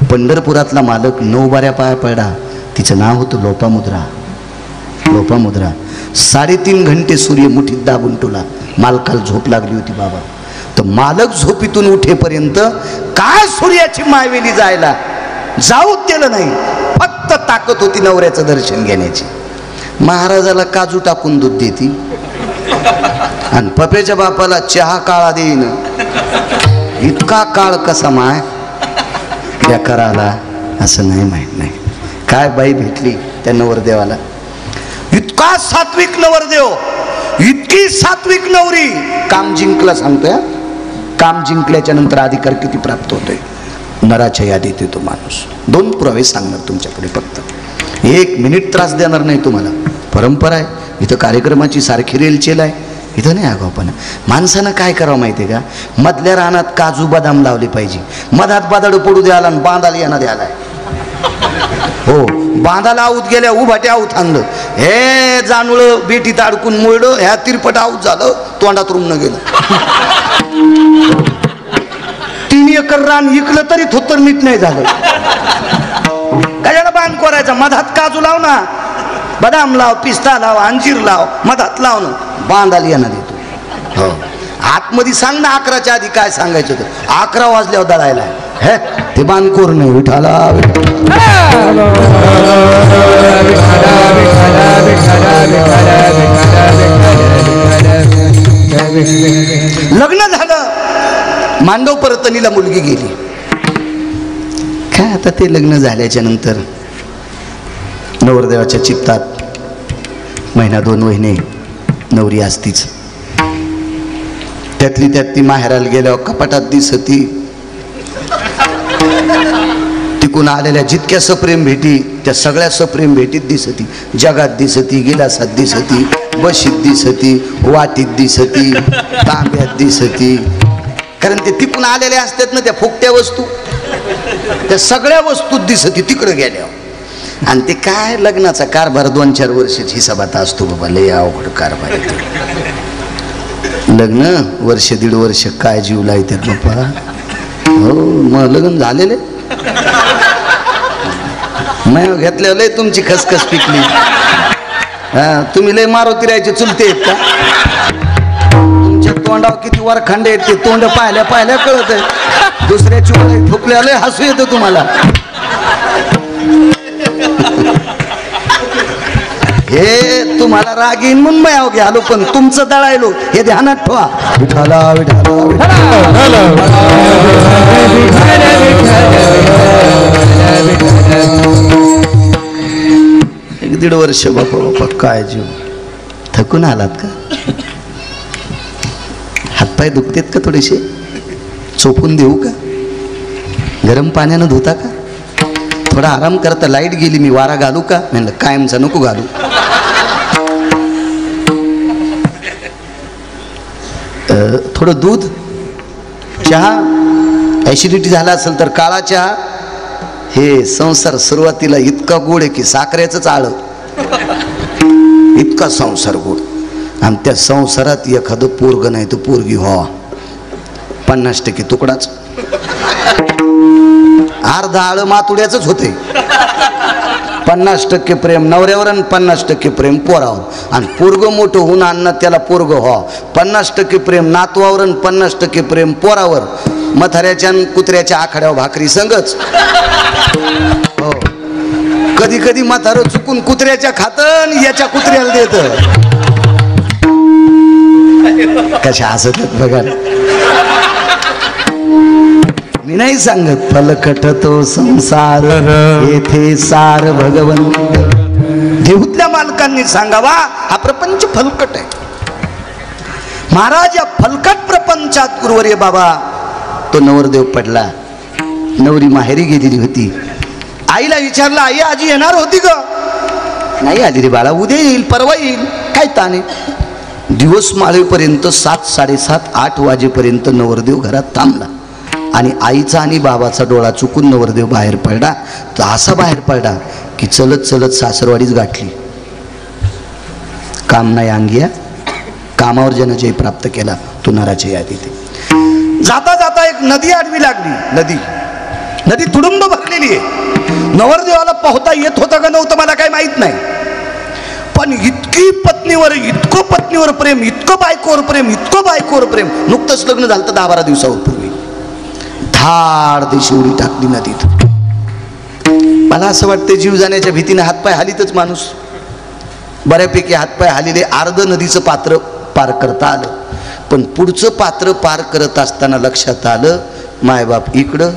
पंढरपुरातला मालक 9 बाऱ्या पाया पडा. तिचं नाव होतं लोपामुद्रा. लोपामुद्रा 3.5 घंटे सूर्य मुठीत दाबून टोला. मालकाला झोप लागली होती बाबा, तर मालक झोपीतून उठेपर्यंत काय सूर्याची मायवेली जायला जाऊ दिलं नाही. फक्त ताकद होती नवऱ्याचं दर्शन घेण्याची. महाराजाला काजू टाकून दूध देती आणि पपेच्या बापाला चहा काळा देईन. इतका काळ कसा माय बेकाराला असं नाही माहित नाही. काय बाई भेटली त्या नवरदेवाला, इतका सात्विक नवरदेव, इतकी सात्विक नवरी. काम जिंकला सांगतोय. काम जिंकल्याच्या नंतर अधिकार किती प्राप्त होतोय नराच्या यादीत येतो माणूस. 2 पुरावे सांगणार तुमच्याकडे, फक्त 1 मिनिट त्रास देणार नाही तुम्हाला. परंपरा आहे इथं, कार्यक्रमाची सारखी रेलचेल आहे इथं. नाही आगाऊपणा. माणसानं काय करावं माहिती आहे का, मधल्या रानात काजू बदाम लावले पाहिजे. मधात बादाड पडू द्याला आणि बांधाला येणं द्यालाय. हो, बांधाला आऊत गेल्या उभाटे आऊत आणलं, हे जाणवलं बेटीत अडकून मुळलं, ह्या तिरपट आऊत झालं, तोंडात रुमणं गेलं. 3 एकर रान इकलं तरी थोत्तर नीट नाही झालं. कशाला बांध करायचा, मधात काजू लाव ना, बदाम लाव, पिस्ता लाव, अंजीर लाव, मधात लाव ना, बांधाला येणार येतो. हो, आतमध्ये सांग ना 11च्या आधी काय सांगायचं होतं. 11 वाजल्यावर दळायला हे ते बांधकोर नाही. विठाला लग्न झालं, मांडव परतणीला मुलगी गेली. काय आता ते लग्न झाल्याच्या नंतर नवरदेवाच्या चित्तात 1-2 महिने नवरी असतीच. त्यातली त्यात ती माहेराला गेल्यावर कपाटात दिसती. तिकून आलेल्या जितक्या सप्रेम भेटी त्या सगळ्या सप्रेम भेटीत दिसती. जगात दिसती, गिलासात दिसती, बशीत दिसती, वाटीत दिसती, तांब्यात दिसती. कारण ते तिकून आलेल्या असतात ना त्या फुकट्या वस्तू, त्या सगळ्या वस्तूत दिसती तिकडं गेल्यावर. आणि ते काय लग्नाचा कारभार 2-4 वर्षाची हिसाबात असतो बाबा. लय अवघड कारभार आहे. लग्न 1-1.5 वर्ष काय जीव लावतात बाप्पा. हो, मग लग्न झालेले मग घेतल्या लय तुमची खसखस पिकली. हा, तुम्ही लय मारुती राहायचे चुलते आहेत का. तुमच्या तोंडावर किती वरखंडे आहेत ते तोंड पाहिल्या पाहिल्या कळत आहे. दुसऱ्याची वळी फुकल्या लय हसू येतं तुम्हाला. हे तुम्हाला राग येईन म्हणून मी अवघे आलो, पण तुमचं दळायलो हे ध्यानात ठेवा. विठाला विठाला एक 1.5 वर्ष बापा बापा काय जीव. थकून आलात का, हातपाय दुखतेत का, थोडेसे चोपून देऊ का, गरम पाण्यानं धुता का, थोडा आराम करता. लाईट गेली मी वारा घालू का, म्हणलं कायमचा नको घालू. थोडं दूध, चहा, ॲसिडिटी झाला असेल तर काळा चहा. हे संसार सुरुवातीला इतका गोड आहे की साखरेचंच आळं, इतका संसार गोड. आणि त्या संसारात एखादं पोरग नाही तर पोरगी व्हावा, 50% तुकडाच. अर्धा आळं मातुड्याच होते. 50% प्रेम नवऱ्यावर आणि 50% प्रेम पोरावर. आणि पोरग मोठं होऊन आणणं त्याला पोरग व्हावं. 50% प्रेम नातवावर आणि 50% प्रेम पोरावर. म्हाताऱ्याच्या आणि कुत्र्याच्या आखाड्यावर भाकरी संगच. हो, कधी कधी म्हातारं चुकून कुत्र्याच्या खातं याच्या कुत्र्याला देत. कशा हसत बघा. मी नाही सांगत फलकट तो संसार येथे सार भगवंत. देऊतल्या मालकांनी सांगावा हा प्रपंच फलकट आहे. महाराज या फलकट प्रपंचात गुरुवर्य बाबा तो नवरदेव पडला. नवरी माहेरी गेलेली होती. आईला विचारलं, आई आजी येणार होती का? नाही आली रे बाळा, उद्या येईल, परवा येईल, काय ताने. दिवस माळेपर्यंत 7, 7:30, 8 वाजेपर्यंत नवरदेव घरात थांबला. आणि आईचा आणि बाबाचा डोळा चुकून नवरदेव बाहेर पडला. तर असा बाहेर पडला की चलत चलत सासरवाडीच गाठली. काम नाही अंगिया, कामावर ज्यानं जय प्राप्त केला तो नराच्या यादीत. जाता जाता एक नदी आडवी लागली. नदी तुडुंब भरलेली आहे. नवरदेवाला पोहता येत होतं का नव्हतं मला काही माहित नाही, पण इतकं पत्नीवर प्रेम, इतकं बायकोवर प्रेम, इतकं बायकोवर प्रेम. नुकतंच लग्न झालं तर 10-12 दिवसापूर्वी धाड देशी उडी टाकली नदीत. मला असं वाटतं जीव जाण्याच्या भीतीने हातपाय हालीतच माणूस. बऱ्यापैकी हातपाय हालिले. अर्ध नदीचं पात्र पार करता आलं, पण पुढचं पात्र पार करत असताना लक्षात आलं मायबाप इकडं,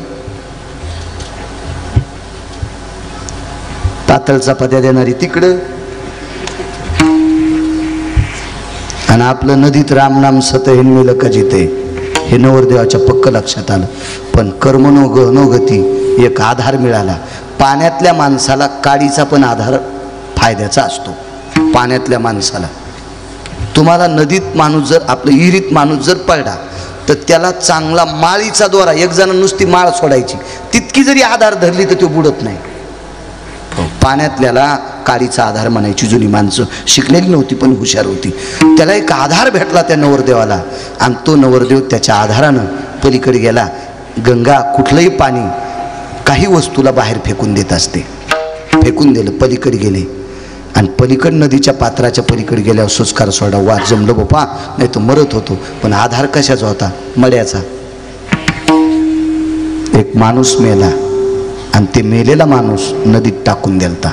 पातळ चपात्या देणारी तिकडं, आणि आपलं नदीत रामनाम सत हे मिळलं का जिथे. हे नवरदेवाच्या पक्क लक्षात आलं. पण कर्मनो गहनो गती एक आधार मिळाला. पाण्यातल्या माणसाला काडीचा पण आधार फायद्याचा असतो. पाण्यातल्या माणसाला तुम्हाला नदीत माणूस जर, आपलं विहिरीत माणूस जर पडला तर त्याला चांगला माळीचा दोरा, एक जण नुसती माळ सोडायची, तितकी जरी आधार धरली तर तो बुडत नाही. पाण्यातल्याला काडीचा आधार म्हणायची जुनी माणसं. शिकलेली नव्हती पण हुशार होती. त्याला एक आधार भेटला त्या नवरदेवाला, आणि तो नवरदेव त्याच्या आधारानं पलीकडे गेला. गंगा कुठलंही पाणी काही वस्तूला बाहेर फेकून देत असते. फेकून दिलं, पलीकडे गेले. आणि पलीकड नदीच्या पात्राच्या पलीकडे गेल्यावर सुस्कार सोडा, वा जमलं बापा, नाही तो मरत होतो. पण आधार कशाचा होता? मड्याचा. एक माणूस मेला आणि ते मेलेला माणूस नदीत टाकून द्यालता.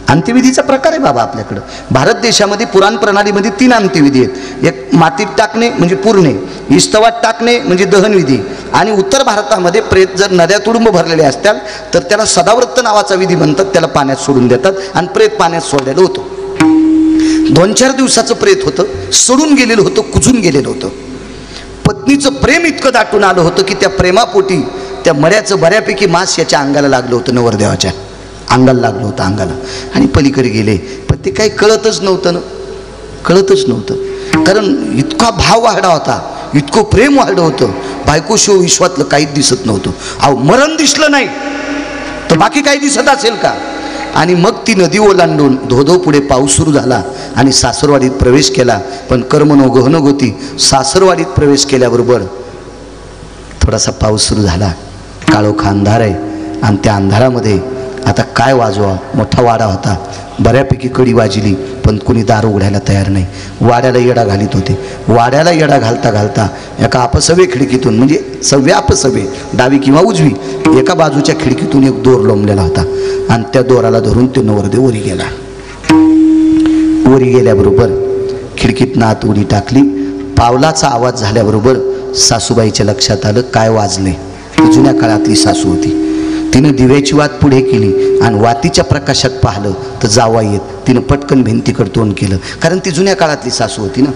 अंत्यविधीचा प्रकार आहे बाबा आपल्याकडं. भारत देशामध्ये पुराण प्रणालीमध्ये 3 अंत्यविधी आहेत. एक मातीत टाकणे म्हणजे पुरणे, इस्तवात टाकणे म्हणजे दहनविधी, आणि उत्तर भारतामध्ये प्रेत जर नद्या तुडुंब भरलेल्या असतात तर त्याला सदाव्रत नावाचा विधी म्हणतात. त्याला पाण्यात सोडून देतात आणि प्रेत पाण्यात सोडलेलं होतं. 2-4 दिवसाचं प्रेत होतं, सोडून गेलेलं होतं, कुजून गेलेलं होतं. पत्नीचं प्रेम इतकं दाटून आलं होतं की त्या प्रेमापोटी त्या मऱ्याचं बऱ्यापैकी मांस याच्या अंगाला लागलं होतं, नवरदेवाच्या अंगाला लागलं होतं अंगाला. आणि पलीकडे गेले. पण ते काही कळतच नव्हतं ना, कळतच नव्हतं. कारण इतका भाव वाढला होता, इतकं प्रेम वाढलं होतं. बायकोशिव विश्वातलं काहीच दिसत नव्हतं. अहो मरण दिसलं नाही तर बाकी काही दिसत असेल का? आणि मग ती नदी ओलांडून धोधो पुढे पाऊस सुरू झाला आणि सासरवाडीत प्रवेश केला. पण कर्मनो गहनो गती. सासरवाडीत प्रवेश केल्याबरोबर थोडासा पाऊस सुरू झाला. काळोखा अंधार आहे आणि त्या अंधारामध्ये आता काय वाजवा. मोठा वाडा होता, बऱ्यापैकी कडी वाजली, पण कुणी दार उघडायला तयार नाही. वाड्याला येडा घालीत होते. वाड्याला येडा घालता घालता एका अपसवे खिडकीतून, म्हणजे सव्या अपसवे, डावी किंवा उजवी, एका बाजूच्या खिडकीतून एक दोर लोंबलेला होता. आणि त्या दोराला धरून ते नवरदेव वरी गेला. वरी गेल्याबरोबर खिडकीतनं आत उडी टाकली. पावलाचा आवाज झाल्याबरोबर सासूबाईच्या लक्षात आलं काय वाजले. जुन्या काळातली सासू होती. तिनं दिव्याची वात पुढे केली आणि वातीच्या प्रकाशात पाहिलं तर जावा येत. तिनं पटकन भिंतीकडे तोंड केलं, कारण ती जुन्या काळातली सासू होती ना.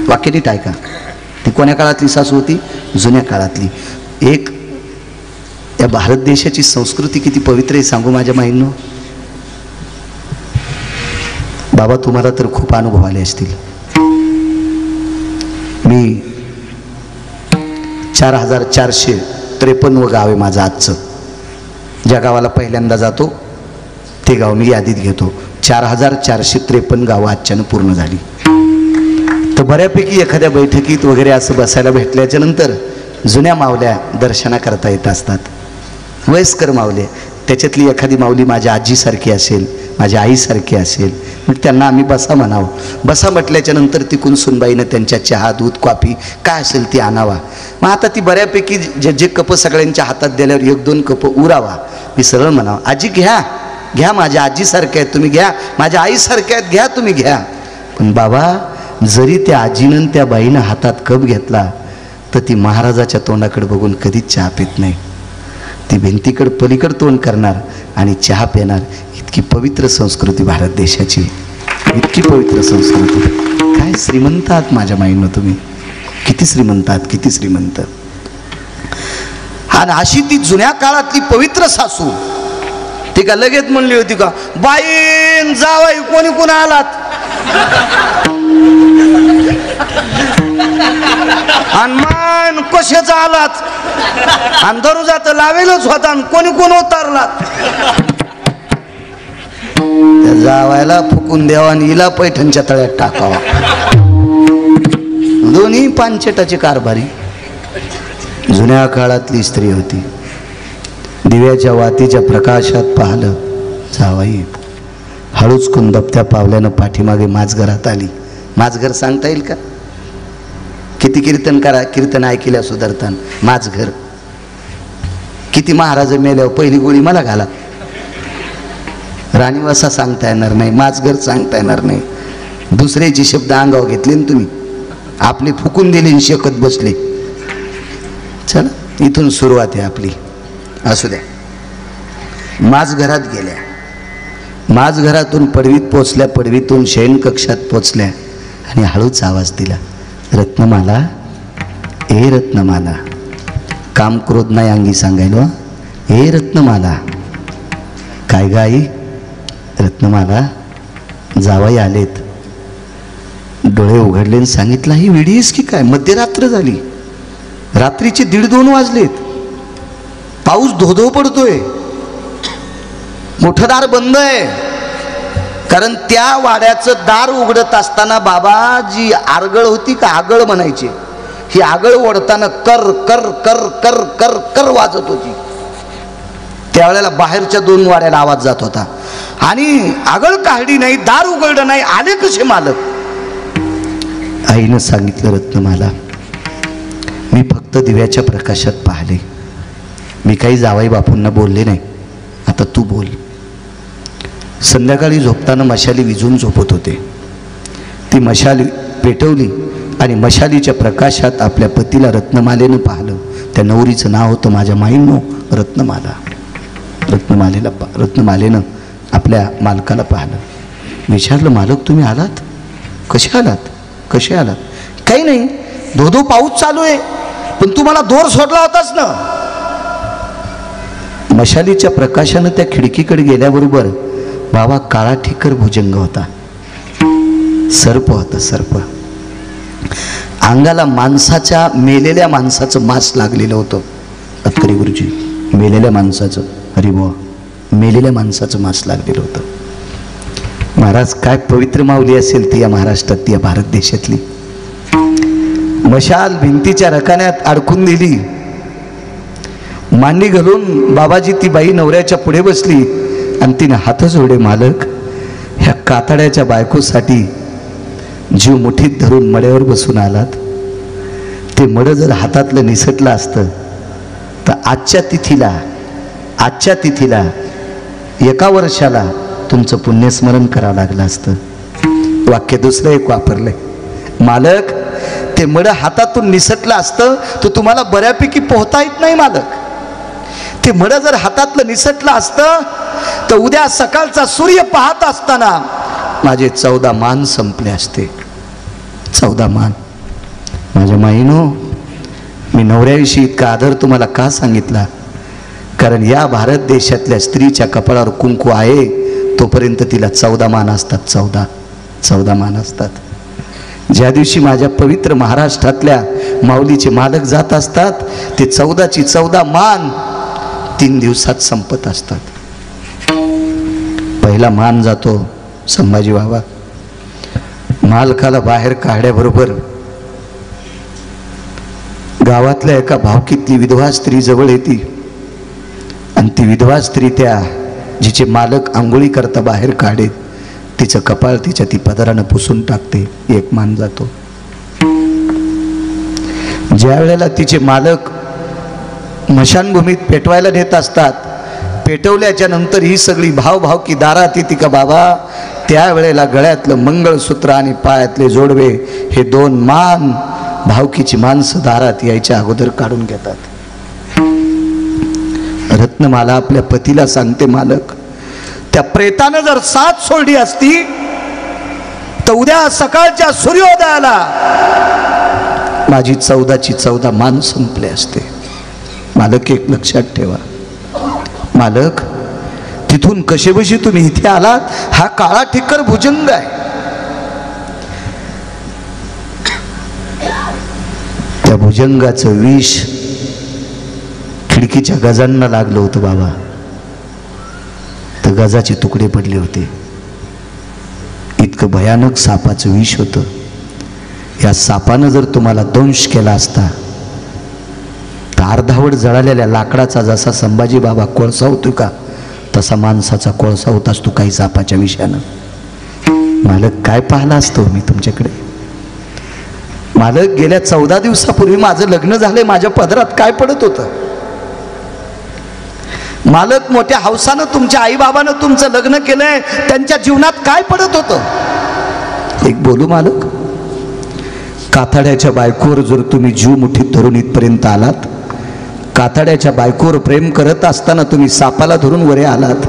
वाक्य नीट ऐका. ती कोण्या काळातली सासू होती? जुन्या काळातली. एक या भारत देशाची संस्कृती किती पवित्र आहे सांगू माझ्या माईंनो. बाबा तुम्हाला तर खूप अनुभव आले असतील. मी 4453 गाव आहे माझं आजचं. ज्या गावाला पहिल्यांदा जातो ते गाव मी यादीत घेतो. 4453 गावं आजच्यानं पूर्ण झाली. तर बऱ्यापैकी एखाद्या बैठकीत वगैरे असं बसायला भेटल्याच्या नंतर जुन्या माऊल्या दर्शना करता येत असतात. वयस्कर माऊले, त्याच्यातली एखादी माऊली माझ्या आजीसारखी असेल, माझ्या आईसारखी असेल, मग त्यांना आम्ही बसा म्हणावं. बसा म्हटल्याच्या नंतर तिकून सुनबाईनं त्यांच्या चहा, दूध, कॉफी काय असेल ती आणावा. मग आता ती बऱ्यापैकी जे कप सगळ्यांच्या हातात दिल्यावर 1-2 कप उरावा. मी सरळ म्हणावं, आजी घ्या घ्या, माझ्या आजीसारख्या आहेत तुम्ही घ्या, माझ्या आईसारख्या आहेत घ्या तुम्ही घ्या. पण बाबा, जरी त्या आजीनं त्या बाईनं हातात कप घेतला तर ती महाराजाच्या तोंडाकडे बघून कधीच चहा पित नाही. ती भिंतीकडे पलीकडे तोंड करणार आणि चहा पिणार. इतकी पवित्र संस्कृती भारत देशाची, इतकी पवित्र संस्कृती. काय श्रीमंत आहात माझ्या माईनं तुम्ही, किती श्रीमंत आहात, किती श्रीमंत. आणि अशी ती जुन्या काळातली पवित्र सासू, ती का लगेच म्हणली होती का, बाईन जावाई कोणी कोण आलात आणि मान कशाच आलात आणि दरोजा तर लावेलच होता आणि कोणी कोण उतारलात. त्या जावायला फुकून द्यावा आणि हिला पैठणच्या तळ्यात टाकावा. दोन्ही पानचेटाची कारभारी. जुन्या काळातली स्त्री होती. दिव्याच्या वातीच्या प्रकाशात पाहिलं, जावाई हळूच कुंदपत्या पावल्यानं पाठीमागे माझघरात आली. माझघर सांगता येईल का? किती कीर्तन करा, कीर्तन ऐकल्या सुधारतान. माझघर किती महाराज मेल्यावर पहिली गोळी मला घाला. राणीवासा सांगता येणार नाही, माझघर सांगता येणार नाही. दुसऱ्याची शब्द अंगावर घेतले ना तुम्ही, आपली फुकून दिली शेकत बसले. चला इथून सुरुवात आहे आपली. असू द्या. माझघरात गेल्या. माझघरातून पडवीत पोचल्या, पडवीतून शयन कक्षात पोचल्या आणि हळूच आवाज दिला, रत्नमाला, ए रत्नमाला. काम क्रोध नाही अंगी सांगायला, ए रत्नमाला. काय गाई? रत्नमाला, जावाई आलेत. डोळे उघडले आणि सांगितलं, ही वेडीस की काय? मध्यरात्र झाली, रात्रीचे 1:30-2 वाजलेत. पाऊस धोधो पडतोय, मोठं दार बंद आहे. कारण त्या वाड्याचं दार उघडत असताना बाबा जी आरगळ होती का आगळ म्हणायची, ही आगळ ओढताना कर कर कर कर कर कर वाजत होती. त्यावेळेला बाहेरच्या 2 वाड्याला आवाज जात होता आणि आगळ काढली नाही, दार उघडलं नाही. आले कसे मालक? आईनं सांगितलं, रत्नमाला, मी फक्त दिव्याच्या प्रकाशात पाहिले, मी काही जावाई बापूंना बोलले नाही. आता तू बोल. संध्याकाळी झोपताना मशाली विझून झोपत होते. ती मशाली पेटवली आणि मशालीच्या प्रकाशात आपल्या पतीला रत्नमालेनं पाहिलं. त्या नवरीचं नाव होतं माझ्या माईंनो रत्नमाला. रत्नमालेनं आपल्या मालकाला पाहिलं. विचारलं, मालक तुम्ही आलात? कसे आलात? कसे आलात? काही नाही, धोधो पाऊस चालू आहे, पण तू मला दोर सोडला होतास ना. मशालीच्या प्रकाशानं त्या खिडकीकडे गेल्याबरोबर बाबा काळा ठिकर भुजंग होता. सर्प होता, सर्प. अंगाला माणसाच्या, मेलेल्या माणसाचं मांस लागलेलं होतं. अतकरी गुरुजी, मेलेल्या माणसाचं, अरे बुवा, मेलेल्या माणसाचं मांस लागलेलं होतं. महाराज, काय पवित्र माऊली असेल ती या महाराष्ट्रात, ती या भारत देशातली. मशाल भिंतीच्या रकान्यात अडकून दिली. मांडी घालून बाबाजी ती बाई नवऱ्याच्या पुढे बसली आणि तिने हात जोडे, मालक, ह्या कातड्याच्या बायकोसाठी जीव मुठीत धरून मड्यावर बसून आलात. ते मडं जर हातातलं निसटलं असतं तर आजच्या तिथीला 1 वर्षाला तुमचं पुण्यस्मरण करावं लागलं असतं. वाक्य दुसरं एक वापरलंय, मालक, ते मडं हातातून निसटलं असतं तर तुम्हाला बऱ्यापैकी पोहता येत नाही मालक. ते मडं जर हातातलं निसटलं असतं तर उद्या सकाळचा सूर्य पाहत असताना माझे 14 मान संपले असते. 14 मान. माझ्या माईनो, मी नवऱ्याविषयी इतका आदर तुम्हाला का सांगितला? कारण या भारत देशातल्या स्त्रीच्या कपाळावर कुंकू आहे तोपर्यंत तिला 14 मान असतात. 14 मान असतात. ज्या दिवशी माझ्या पवित्र महाराष्ट्रातल्या माऊलीचे मालक जात असतात ते 14ची 14 मान 3 दिवसात संपत असतात. पहिला मान जातो संभाजी बाबा. मालकाला बाहेर काढल्याबरोबर गावातल्या एका भावकीतली विधवा स्त्री जवळ येते आणि ती विधवा स्त्री त्या जिचे मालक आंघोळी करता बाहेर काढे तिचं कपाळ तिच्या ती पदरानं पुसून टाकते. एक मान जातो. ज्या वेळेला तिचे मालक मशानभूमीत पेटवायला नेत असतात, पेटवल्याच्या नंतर ही सगळी भावभावकी दारात येते का बाबा, त्यावेळेला गळ्यातलं मंगळसूत्र आणि पायातले जोडवे हे 2 मान भावकीची माणसं दारात यायच्या अगोदर काढून घेतात. रत्नमाला आपल्या पतीला सांगते, मालक त्या प्रेतानं जर साथ सोडली असती तर उद्या सकाळच्या सूर्योदयाला माझी 14ची 14 मान संपले असते. मालक एक लक्षात ठेवा, मालक तिथून कशेबशी तुम्ही इथे आलात, हा काळा ठिक्कर भुजंग आहे. त्या भुजंगाचं विष खिडकीच्या गजांना लागलं होतं बाबा. तर गजाचे तुकडे पडले होते. इतकं भयानक सापाचं विष होतं. या सापानं जर तुम्हाला दंश केला असता तर अर्धावट जळालेल्या लाकडाचा जसा संभाजी बाबा कोळसा होतो का तसा माणसाचा कोळसा होतास तू काही सापाच्या विषयानं. मालक काय पाहिला असतो मी तुमच्याकडे. मालक गेल्या 14 दिवसापूर्वी माझं लग्न झालंय, माझ्या पदरात काय पडत होतं. मालक मोठ्या हौसानं तुमच्या आईबाबानं तुमचं लग्न केलंय, त्यांच्या जीवनात काय पडत होतं. एक बोलू मालक, काथाड्याच्या बायकोवर जर तुम्ही जीव मुठीत धरून इथपर्यंत आलात, काथाड्याच्या बायकोवर प्रेम करत असताना तुम्ही सापाला धरून वरे आलात,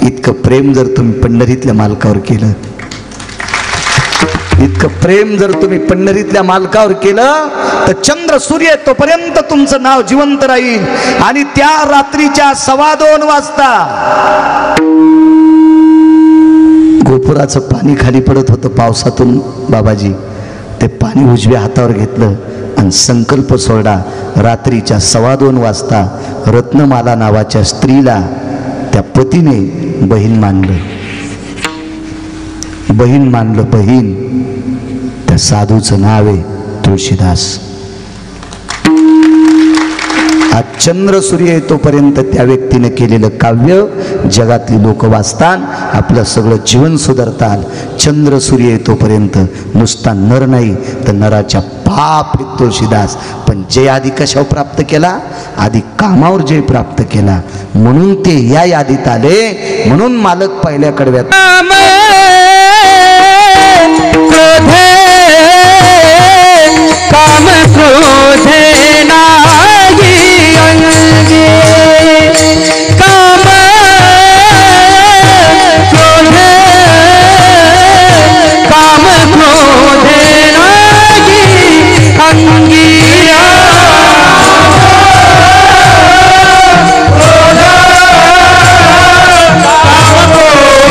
इतकं प्रेम जर तुम्ही पंढरीतल्या मालकावर केलं, इतकं प्रेम जर तुम्ही पंढरीतल्या मालकावर केलं तर चंद्र सूर्य तोपर्यंत तुमचं नाव जिवंत राहील. आणि त्या रात्रीच्या 2:15 वाजता गोपुराचं पाणी खाली पडत होतं पावसातून. बाबाजी ते पाणी उजव्या हातावर घेतलं आणि संकल्प सोडा. रात्रीच्या 2:15 वाजता रत्नमाला नावाच्या स्त्रीला त्या पतीने बहीण मानलं. बहीण मानलं, बहीण. त्या साधूचं नाव आहे तुळशीदास. आज चंद्र सूर्य येतोपर्यंत त्या व्यक्तीने केलेलं काव्य जगातली लोक वाचतात, आपलं सगळं जीवन सुधारतात. चंद्र सूर्य येतोपर्यंत नुसता नर नाही तर नराच्या पाप तुळशीदास. पण जय आधी कशावर प्राप्त केला, आधी कामावर जय प्राप्त केला, म्हणून ते या यादीत आले. म्हणून मालक पहिल्या कडव्यात काम क्रोधे नागी अंगे, काम क्रोधे, काम क्रोधे नागी अंगिया. काम क्रोध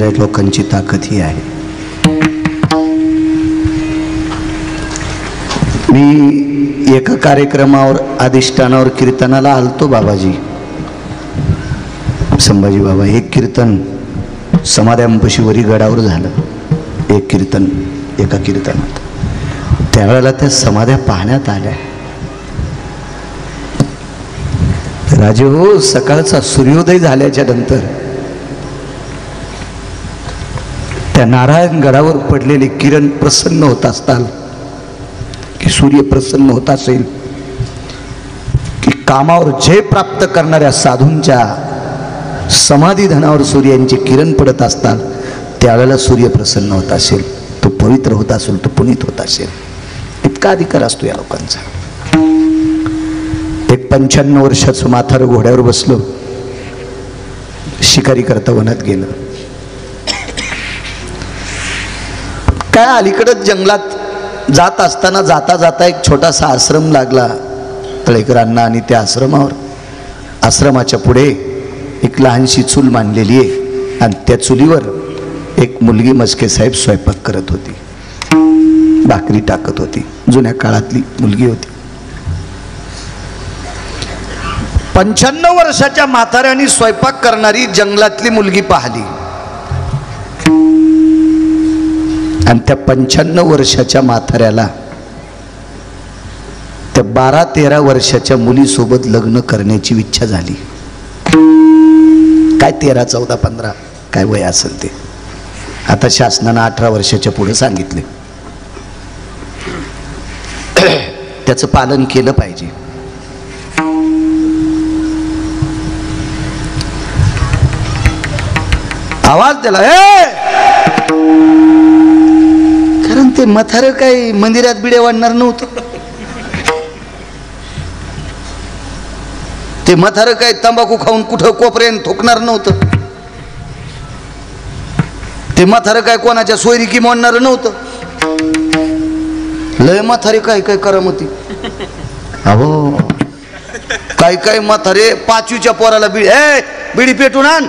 असलेल्या लोकांची ताकद ही आहे. मी एका कार्यक्रमावर अधिष्ठानावर कीर्तनाला आलतो बाबाजी, संभाजी बाबा. एक कीर्तन समाध्यांपाशी वरी गडावर झालं, एक कीर्तन एका कीर्तनात. त्यावेळेला त्या समाध्या पाहण्यात आल्या. राजे हो, सकाळचा सूर्योदय झाल्याच्या नंतर त्या नारायण गडावर पडलेले किरण प्रसन्न होत असताल, की सूर्य प्रसन्न होत असेल, की कामावर जय प्राप्त करणाऱ्या साधूंच्या समाधी धनावर सूर्यांचे किरण पडत असतात, त्यावेळेला सूर्य प्रसन्न होत असेल, तो पवित्र होत असेल, तो पुनीत होत असेल. इतका अधिकार असतो या लोकांचा. एक 95 वर्षाचं म्हातारं घोड्यावर बसलो, शिकारी करता वनात गेलं. काय अलीकडं जंगलात जात असताना जाता जाता एक छोटासा आश्रम लागला तळेकरांना, आणि त्या आश्रमाच्या पुढे एक लहानशी चूल मांडलेली आहे, आणि त्या चुलीवर एक मुलगी मस्के साहेब स्वयंपाक करत होती, भाकरी टाकत होती. जुन्या काळातली मुलगी होती. 95 वर्षाच्या म्हाताऱ्याने स्वयंपाक करणारी जंगलातली मुलगी पाहिली, आणि त्या 95 वर्षाच्या म्हाताऱ्याला त्या 12-13 वर्षाच्या मुलीसोबत लग्न करण्याची इच्छा झाली. काय 13, 14, 15 काय वय असेल ते. आता शासनानं 18 वर्षाच्या पुढे सांगितले. त्याचं पालन केलं पाहिजे. आवाज दिला, कारण ते म्हातारं काही मंदिरात बिडे वाढणार नव्हतं. ते म्हातारं काही तंबाखू खाऊन कुठं कोपऱ्यान थुकणार नव्हतं. ते म्हातारं काय कोणाच्या सोयरीकी म्हणणार नव्हतं. लय म्हातारे काय काय करामती. अहो, काय म्हातारे 5वीच्या पोराला बिडी पेटून आण,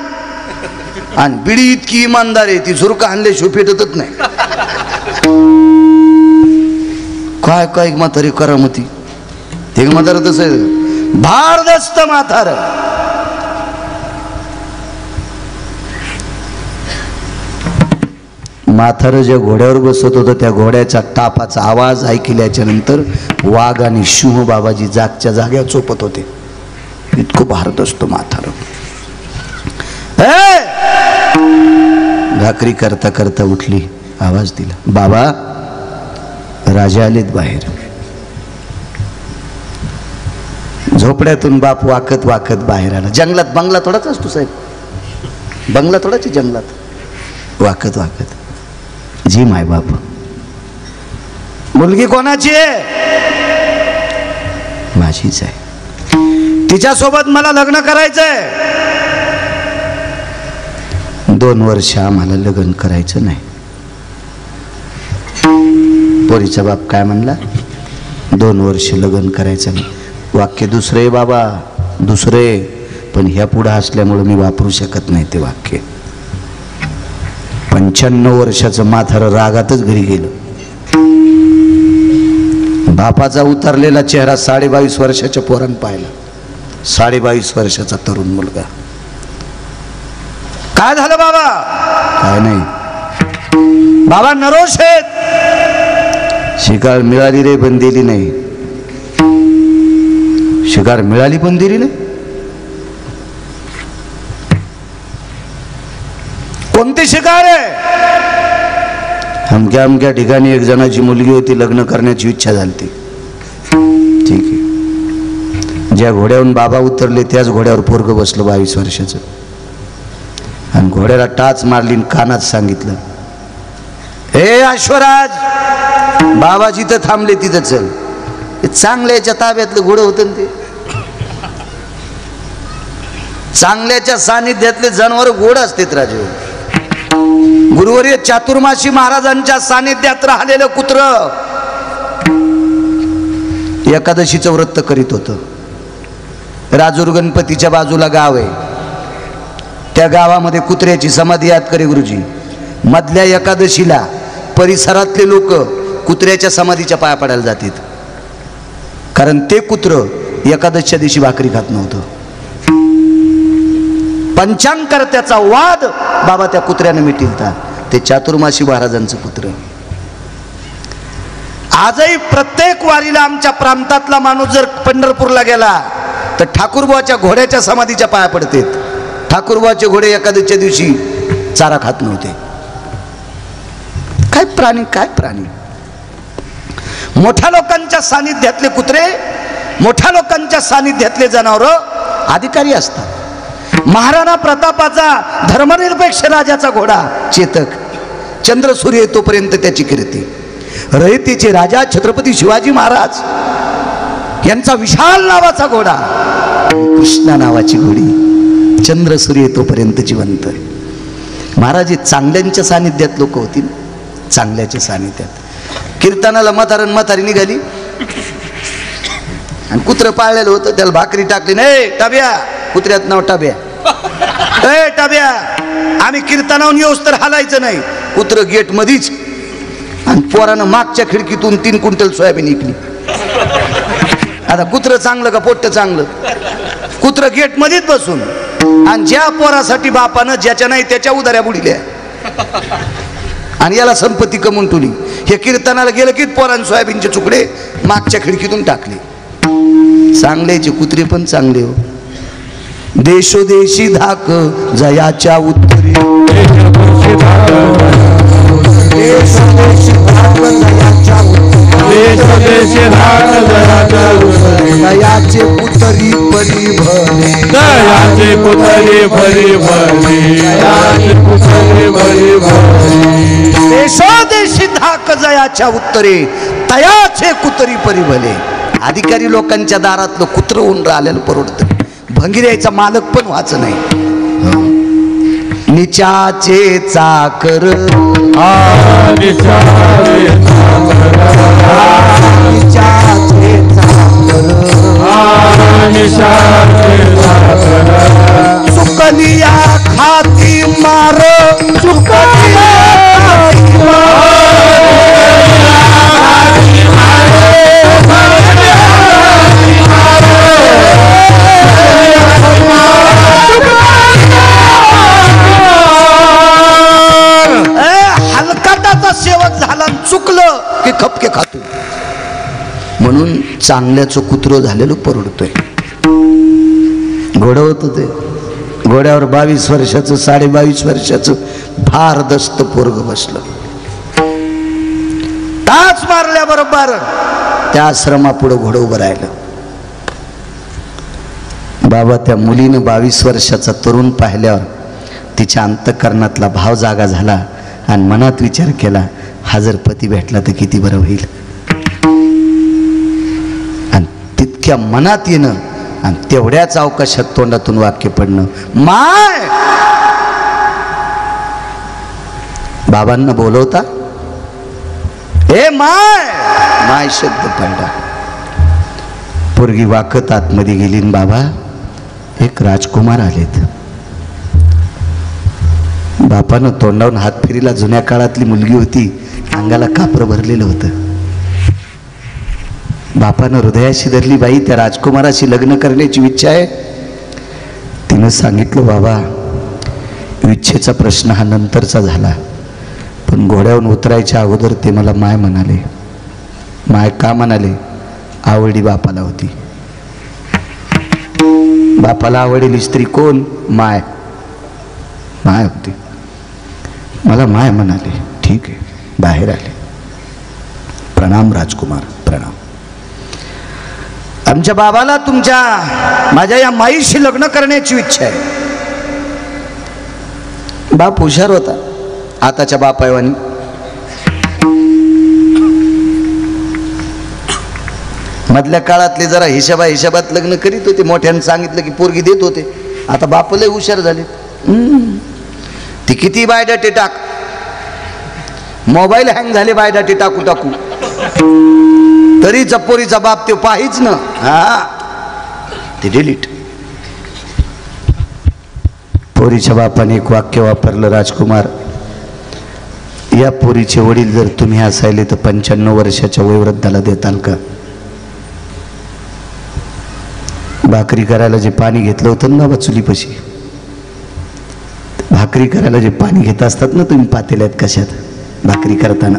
आणि बिडी इतकी इमानदार आहे, ती झुरका आणल्याशिवाय पेटतच नाही. काय म्हातारे करामती. एक म्हातार तसं भारदस्त म्हातार. म्हातारं ज्या घोड्यावर बसत होतं, त्या घोड्याच्या टापाचा आवाज ऐकल्याच्या नंतर वाघ आणि सिंह बाबाजी जागच्या जाग्यावर चोपत होते. इतकं भारदस्त म्हातारं. भाकरी करता करता उठली, आवाज दिला, बाबा राजा आलेत बाहेर. झोपड्यातून बाप वाकत वाकत बाहेर आला. जंगलात बंगला थोडाच असतो साहेब, बंगला थोडाच जंगलात. वाकत वाकत, जी माय बाप. मुलगी कोणाची आहे? माझीच आहे. तिच्यासोबत मला लग्न करायचंय. 2 वर्ष आम्हाला लग्न करायचं नाही. पोरीचा बाप काय म्हणला? 2 वर्ष लग्न करायचं नाही. वाक्य दुसरे बाबा, दुसरे, पण ह्या पुढं असल्यामुळे मी वापरू शकत नाही ते वाक्य. 95 वर्षाचं म्हातारं रागातच घरी गेलं. बापाचा उतरलेला चेहरा 22.5 वर्षाच्या पोरानं पाहिला. 22.5 वर्षाचा तरुण मुलगा. काय झालं बाबा? काय नाही बाबा, नरोश आहेत. शिकार मिळाली रे, पण दिली नाही. शिकार मिळाली पण दिली नाही. कोणती शिकार आहे? अमक्या ठिकाणी एक जणाची मुलगी होती, लग्न करण्याची इच्छा झाली. ठीक आहे. ज्या घोड्यावरून बाबा उतरले त्याच घोड्यावर पोरग बसलं 22 वर्षाचं, आणि घोड्याला टाच मारली, कानात सांगितलं, हे अश्वराज, बाबा जिथं थांबले तिथं चल. चांगल्याच्या ताब्यातलं घोडं होतं ते. चांगल्याच्या सानिध्यातले जनावर गोड असतात राजे. गुरुवर्य चातुर्मासी महाराजांच्या सानिध्यात राहिलेलं कुत्र एकादशीचं व्रत करीत होतं. राजूर गणपतीच्या बाजूला गाव आहे. त्या गावामध्ये कुत्र्याची समाधी याद करे गुरुजी. मधल्या एकादशीला परिसरातले लोक कुत्र्याच्या समाधीच्या पाया पडायला जातात, कारण ते कुत्र एकादशीच्या दिवशी भाकरी खात नव्हतं. पंचांगकर्त्याचा वाद बाबा त्या कुत्र्याने मिटिलता. ते चातुर्मासी महाराजांचं कुत्र. आजही प्रत्येक वारीला आमच्या प्रांतातला माणूस जर पंढरपूरला गेला तर ठाकूरबाच्या घोड्याच्या समाधीच्या पाया पडतात. ठाकूरबाचे घोडे एकादशीच्या दिवशी चारा खात नव्हते. काय प्राणी, काय प्राणी. मोठ्या लोकांच्या सानिध्यातले कुत्रे, मोठ्या लोकांच्या सानिध्यातले जनावरं अधिकारी असतात. महाराणा प्रतापाचा धर्मनिरपेक्ष राजाचा घोडा चेतक चंद्र सूर्य तोपर्यंत त्याची कीर्ती. रयतेचे राजा छत्रपती शिवाजी महाराज यांचा विशाल नावाचा घोडा, कृष्णा नावाची घोडी, चंद्र सूर्य तोपर्यंत जिवंत. महाराज चांगल्यांच्या सानिध्यात लोक होती, चांगल्याच्या सानिध्यात. कीर्तनाला म्हातारण म्हातारी निघाली आणि कुत्र पाळलेलं होतं, त्याला भाकरी टाकली. नाही टाब्या, कुत्र्यात नाव टाब्या. ए टाब्या, आम्ही कीर्तनावून येऊस तर हालायचं नाही. कुत्र गेट मधीच, आणि पोरानं मागच्या खिडकीतून 3 क्विंटल सोयाबीन इकली. आता कुत्र चांगलं का पोट्ट चांगलं? कुत्र गेट मध्येच बसून, आणि ज्या पोरासाठी बापानं ज्याच्या नाही त्याच्या उदाऱ्या बुडिल्या, आणि याला संपत्ती कमवून ठेवली. हे कीर्तनाला गेलं की पोरान सोयाबीनचे तुकडे मागच्या खिडकीतून टाकले. चांगल्याचे कुत्रे पण चांगले हो. देशोदेशी धाक जयाच्या उत्तरी, देशोदेशी धाक जयाच्या दयाचे पुतरी परी भरे, दयाचे पुतरी भरी भरी, दयाचे पुतरी भरी भरी. देशोदेशी धाक जयाच्या उत्तरे, तयाचे कुतरी परी भले. अधिकारी लोकांच्या दारातलं कुत्र होऊन राहिलेलं परवडतं. भंगिऱ्याचा मालक पण व्हाच नाही. निचाचे चाकर, निचाचे चाकर, निचाचे चाकर, निचाचे चाकर. चुकलिया खाती मार, चुकलिया खाती मार. हलकाटाचा सेवक झाला, चुकलं की खपके खातो. म्हणून चांगल्याचं कुत्र झालेलं परवडतोय. घोडं होतं ते, घोड्यावर 22 वर्षाचं 22.5 वर्षाचं भारदस्त पोरग बसलं. टाच मारल्याबरोबर त्या आश्रमापुढं घोडं उभं राहिलं. बाबा त्या मुलीनं 22 वर्षाचा तरुण पाहिल्यावर तिच्या अंतःकरणातला भाव जागा झाला आणि मनात विचार केला, हा जर पती भेटला तर किती बरं होईल. आणि तितक्या मनात येणं आणि तेवढ्याच अवकाशात तोंडातून वाक्य पडणं, माय. बाबांना बोलवता, ए माय. माय शब्द पडला. पोरगी वाकत आतमध्ये गेली. बाबा, एक राजकुमार आलेत. बापानं तोंडावून हात फिरीला. जुन्या काळातली मुलगी होती, अंगाला कापरं भरलेलं होतं. बापानं हृदयाशी धरली, बाई त्या राजकुमाराशी लग्न करण्याची इच्छा आहे. तिनं सांगितलं, बाबा इच्छेचा प्रश्न हा नंतरचा झाला, पण घोड्यावरून उतरायच्या अगोदर ते मला माय म्हणाले. माय का म्हणाले? आवडी बापाला होती. बापाला आवडलेली स्त्री कोण? माय. माय होती. मला माय म्हणाले. ठीक आहे, बाहेर आले. प्रणाम राजकुमार, प्रणाम. आमच्या बाबाला तुमच्या माझ्या या माईशी लग्न करण्याची इच्छा आहे. बाप हुशार होता, आताच्या बापायवानी. मधल्या काळातले जरा हिशोबात लग्न करीत होते. मोठ्यानं सांगितलं की पोरगी देत होते. आता बापले हुशार झाले. ती किती बायोडाटे टाक, मोबाईल हँग झाले बायोडाटे टाकू टाकू, तरी चपोरीचा बाप ते पाहिच ना. हा, ते डिलीट. पोरीच्या बापाने एक वाक्य वापरलं, राजकुमार या पोरीचे वडील जर तुम्ही असायले तर 95 वर्षाच्या वयोवृद्धाला देताल का? भाकरी करायला जे पाणी घेतलं होतं ना बाबा चुलीपाशी, भाकरी करायला जे पाणी घेत असतात ना तुम्ही पातेल्यात, कशात भाकरी करताना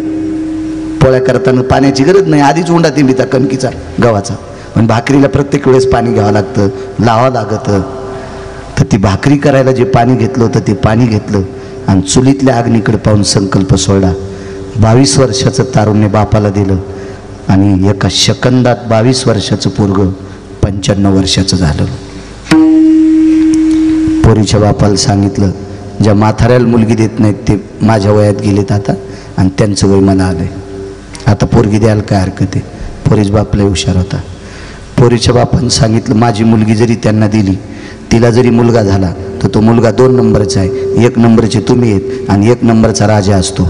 पोळ्या करताना पाण्याची गरज नाही, आधीच उंडा तिंबीचा कणकीचा गव्हाचा, पण भाकरीला प्रत्येक वेळेस पाणी घ्यावं लागतं, लावावं लागतं. तर ती भाकरी करायला जे पाणी घेतलं होतं ते पाणी घेतलं आणि चुलीतल्या अग्नीकडे पाहून संकल्प सोडला. 22 वर्षाचं तारुण्य बापाला दिलं आणि एका सेकंदात 22 वर्षाचं पोरगं 95 वर्षाचं झालं. पोरीच्या बापाला सांगितलं, ज्या म्हाताऱ्याला मुलगी देत नाहीत ते माझ्या वयात गेलेत आता आणि त्यांचं वय मला आलंय, आता पोरगी द्यायला काय हरकत आहे. पोरीच्या बापला हुशार होता. पोरीच्या बापानं सांगितलं, माझी मुलगी जरी त्यांना दिली, तिला जरी मुलगा झाला तर तो मुलगा 2 नंबरचा आहे, 1 नंबरचे तुम्ही आहेत आणि 1 नंबरचा राजा असतो.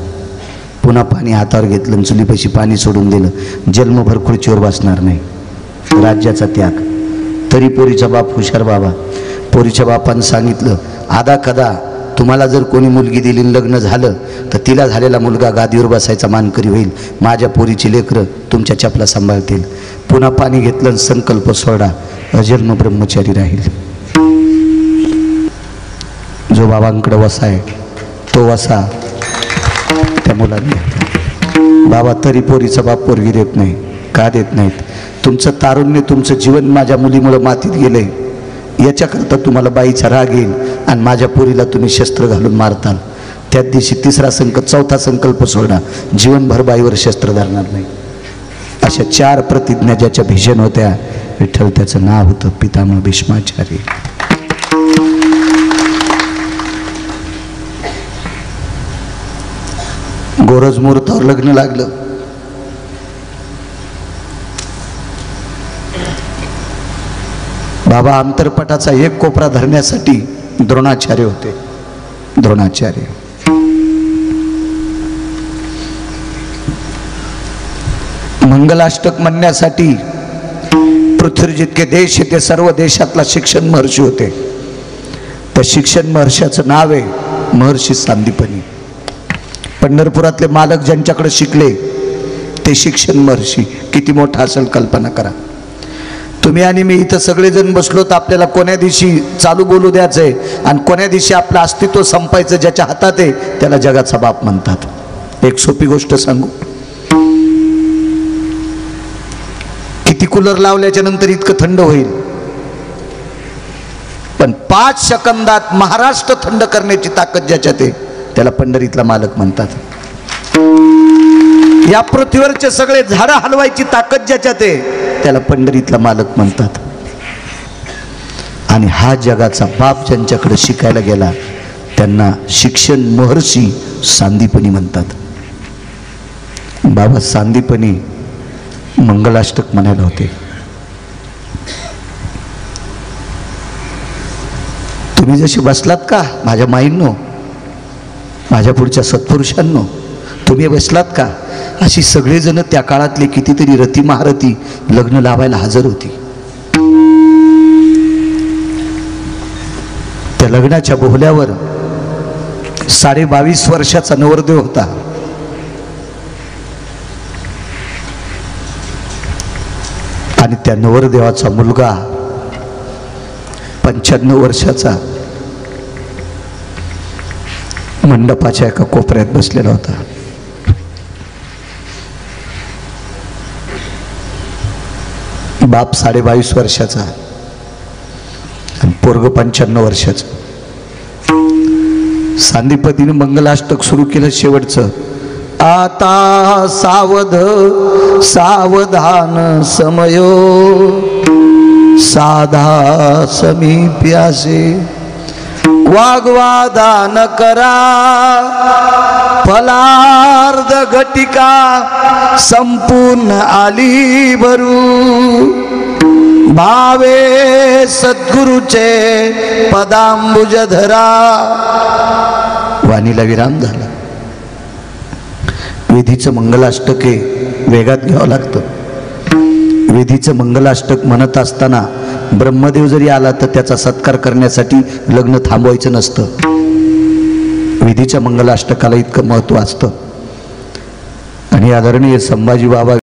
पुन्हा पाणी हातावर घेतलं आणि चुलीपाशी पाणी सोडून दिलं, जन्मभर खुर्चीवर बसणार नाही, राज्याचा त्याग. तरी पोरीचा बाप हुशार बाबा. पोरीच्या बापानं सांगितलं, आदा कदा तुम्हाला जर कोणी मुलगी दिली लग्न झालं तर तिला झालेला मुलगा गादीवर बसायचा मानकरी होईल, माझ्या पोरीची लेकरं तुमच्या चपला सांभाळतील. पुन्हा पाणी घेतलं आणि संकल्प सोडा, अजन्म ब्रह्मचारी राहील. जो बाबांकडे वसा आहे तो वसा त्या मुलांनी. बाबा तरी पोरीचा बाप पोरगी देत नाही. का देत नाहीत? तुमचं तारुण्य, तुमचं जीवन माझ्या मुलीमुळं मातीत गेलंय, याच्याकरता तुम्हाला बाईचा राग येईल आणि माझ्या पोरीला तुम्ही शस्त्र घालून मारताल. त्याच दिवशी 3रा संकल्प, 4था संकल्प सोडा, जीवनभर बाईवर शस्त्र धरणार नाही. अशा 4 प्रतिज्ञा ज्याच्या भीषण होत्या, विठ्ठल त्याचं नाव होतं पितामह भीष्माचार्य. गोरज मुहूर्तावर लग्न लागलं. बाबा अंतरपटाचा एक कोपरा धरण्यासाठी द्रोणाचार्य होते. द्रोणाचार्य मंगलाष्टक म्हणण्यासाठी पृथ्वी जितके देश ते सर्व देशातला शिक्षण महर्षी होते. त्या शिक्षण महर्षाचं नाव आहे महर्षी सांदीपनी. पंढरपुरातले मालक ज्यांच्याकडे शिकले ते शिक्षण महर्षी. किती मोठा असेल कल्पना करा. तुम्ही आणि मी इथं सगळेजण बसलो तर आपल्याला कोण्या दिवशी चालू बोलू द्यायचंय आणि कोण्या दिवशी आपलं अस्तित्व संपायचं, ज्याच्या हातात आहे त्याला जगाचा बाप म्हणतात. एक सोपी गोष्ट सांगू, किती कूलर लावल्याच्या नंतर इतकं थंड होईल, पण 5 सेकंदात महाराष्ट्र थंड करण्याची ताकद ज्याच्यात आहे त्याला पंढरीतला मालक म्हणतात. या पृथ्वीवरचे सगळे झाडं हलवायची ताकद ज्याच्यात आहे त्याला पंढरीतला मालक म्हणतात. आणि हा जगाचा बाप ज्यांच्याकडे शिकायला गेला त्यांना शिक्षण महर्षी सांदीपनी म्हणतात. बाबा सांदीपनी मंगलाष्टक म्हणायला होते. तुम्ही जशी बसलात का माझ्या माईंनो, माझ्या पुढच्या सत्पुरुषांनो, तुम्ही बसलात का, अशी सगळेजण त्या काळातले कितीतरी रती महारथी लग्न लावायला हजर होती. त्या लग्नाच्या बोहल्यावर 22.5 वर्षाचा नवरदेव होता. आणि त्या नवरदेवाचा मुलगा 95 वर्षाचा मंडपाच्या एका कोपऱ्यात बसलेला होता. बाप 22.5 वर्षाचा आणि पोरग 95 वर्षाचं. सांदीपतीने मंगलाष्टक सुरू केलं शेवटचं. आता सावध सावधान समयो साधा समीप्यासे वाग्वादा न करा फलार्ध घटिका संपूर्ण आली भरू भावे सद्गुरुचे पदांबुज धरा. वाणीला विराम झाला. विधीचं मंगलाष्टक हे वेगात घ्यावं लागतं. विधीचं मंगलाष्टक म्हणत असताना ब्रह्मदेव जरी आला तर त्याचा सत्कार करण्यासाठी लग्न थांबवायचं नसतं. विधीच्या मंगलाष्टकाला इतकं महत्त्व असतं. आणि आदरणीय संभाजी बाबा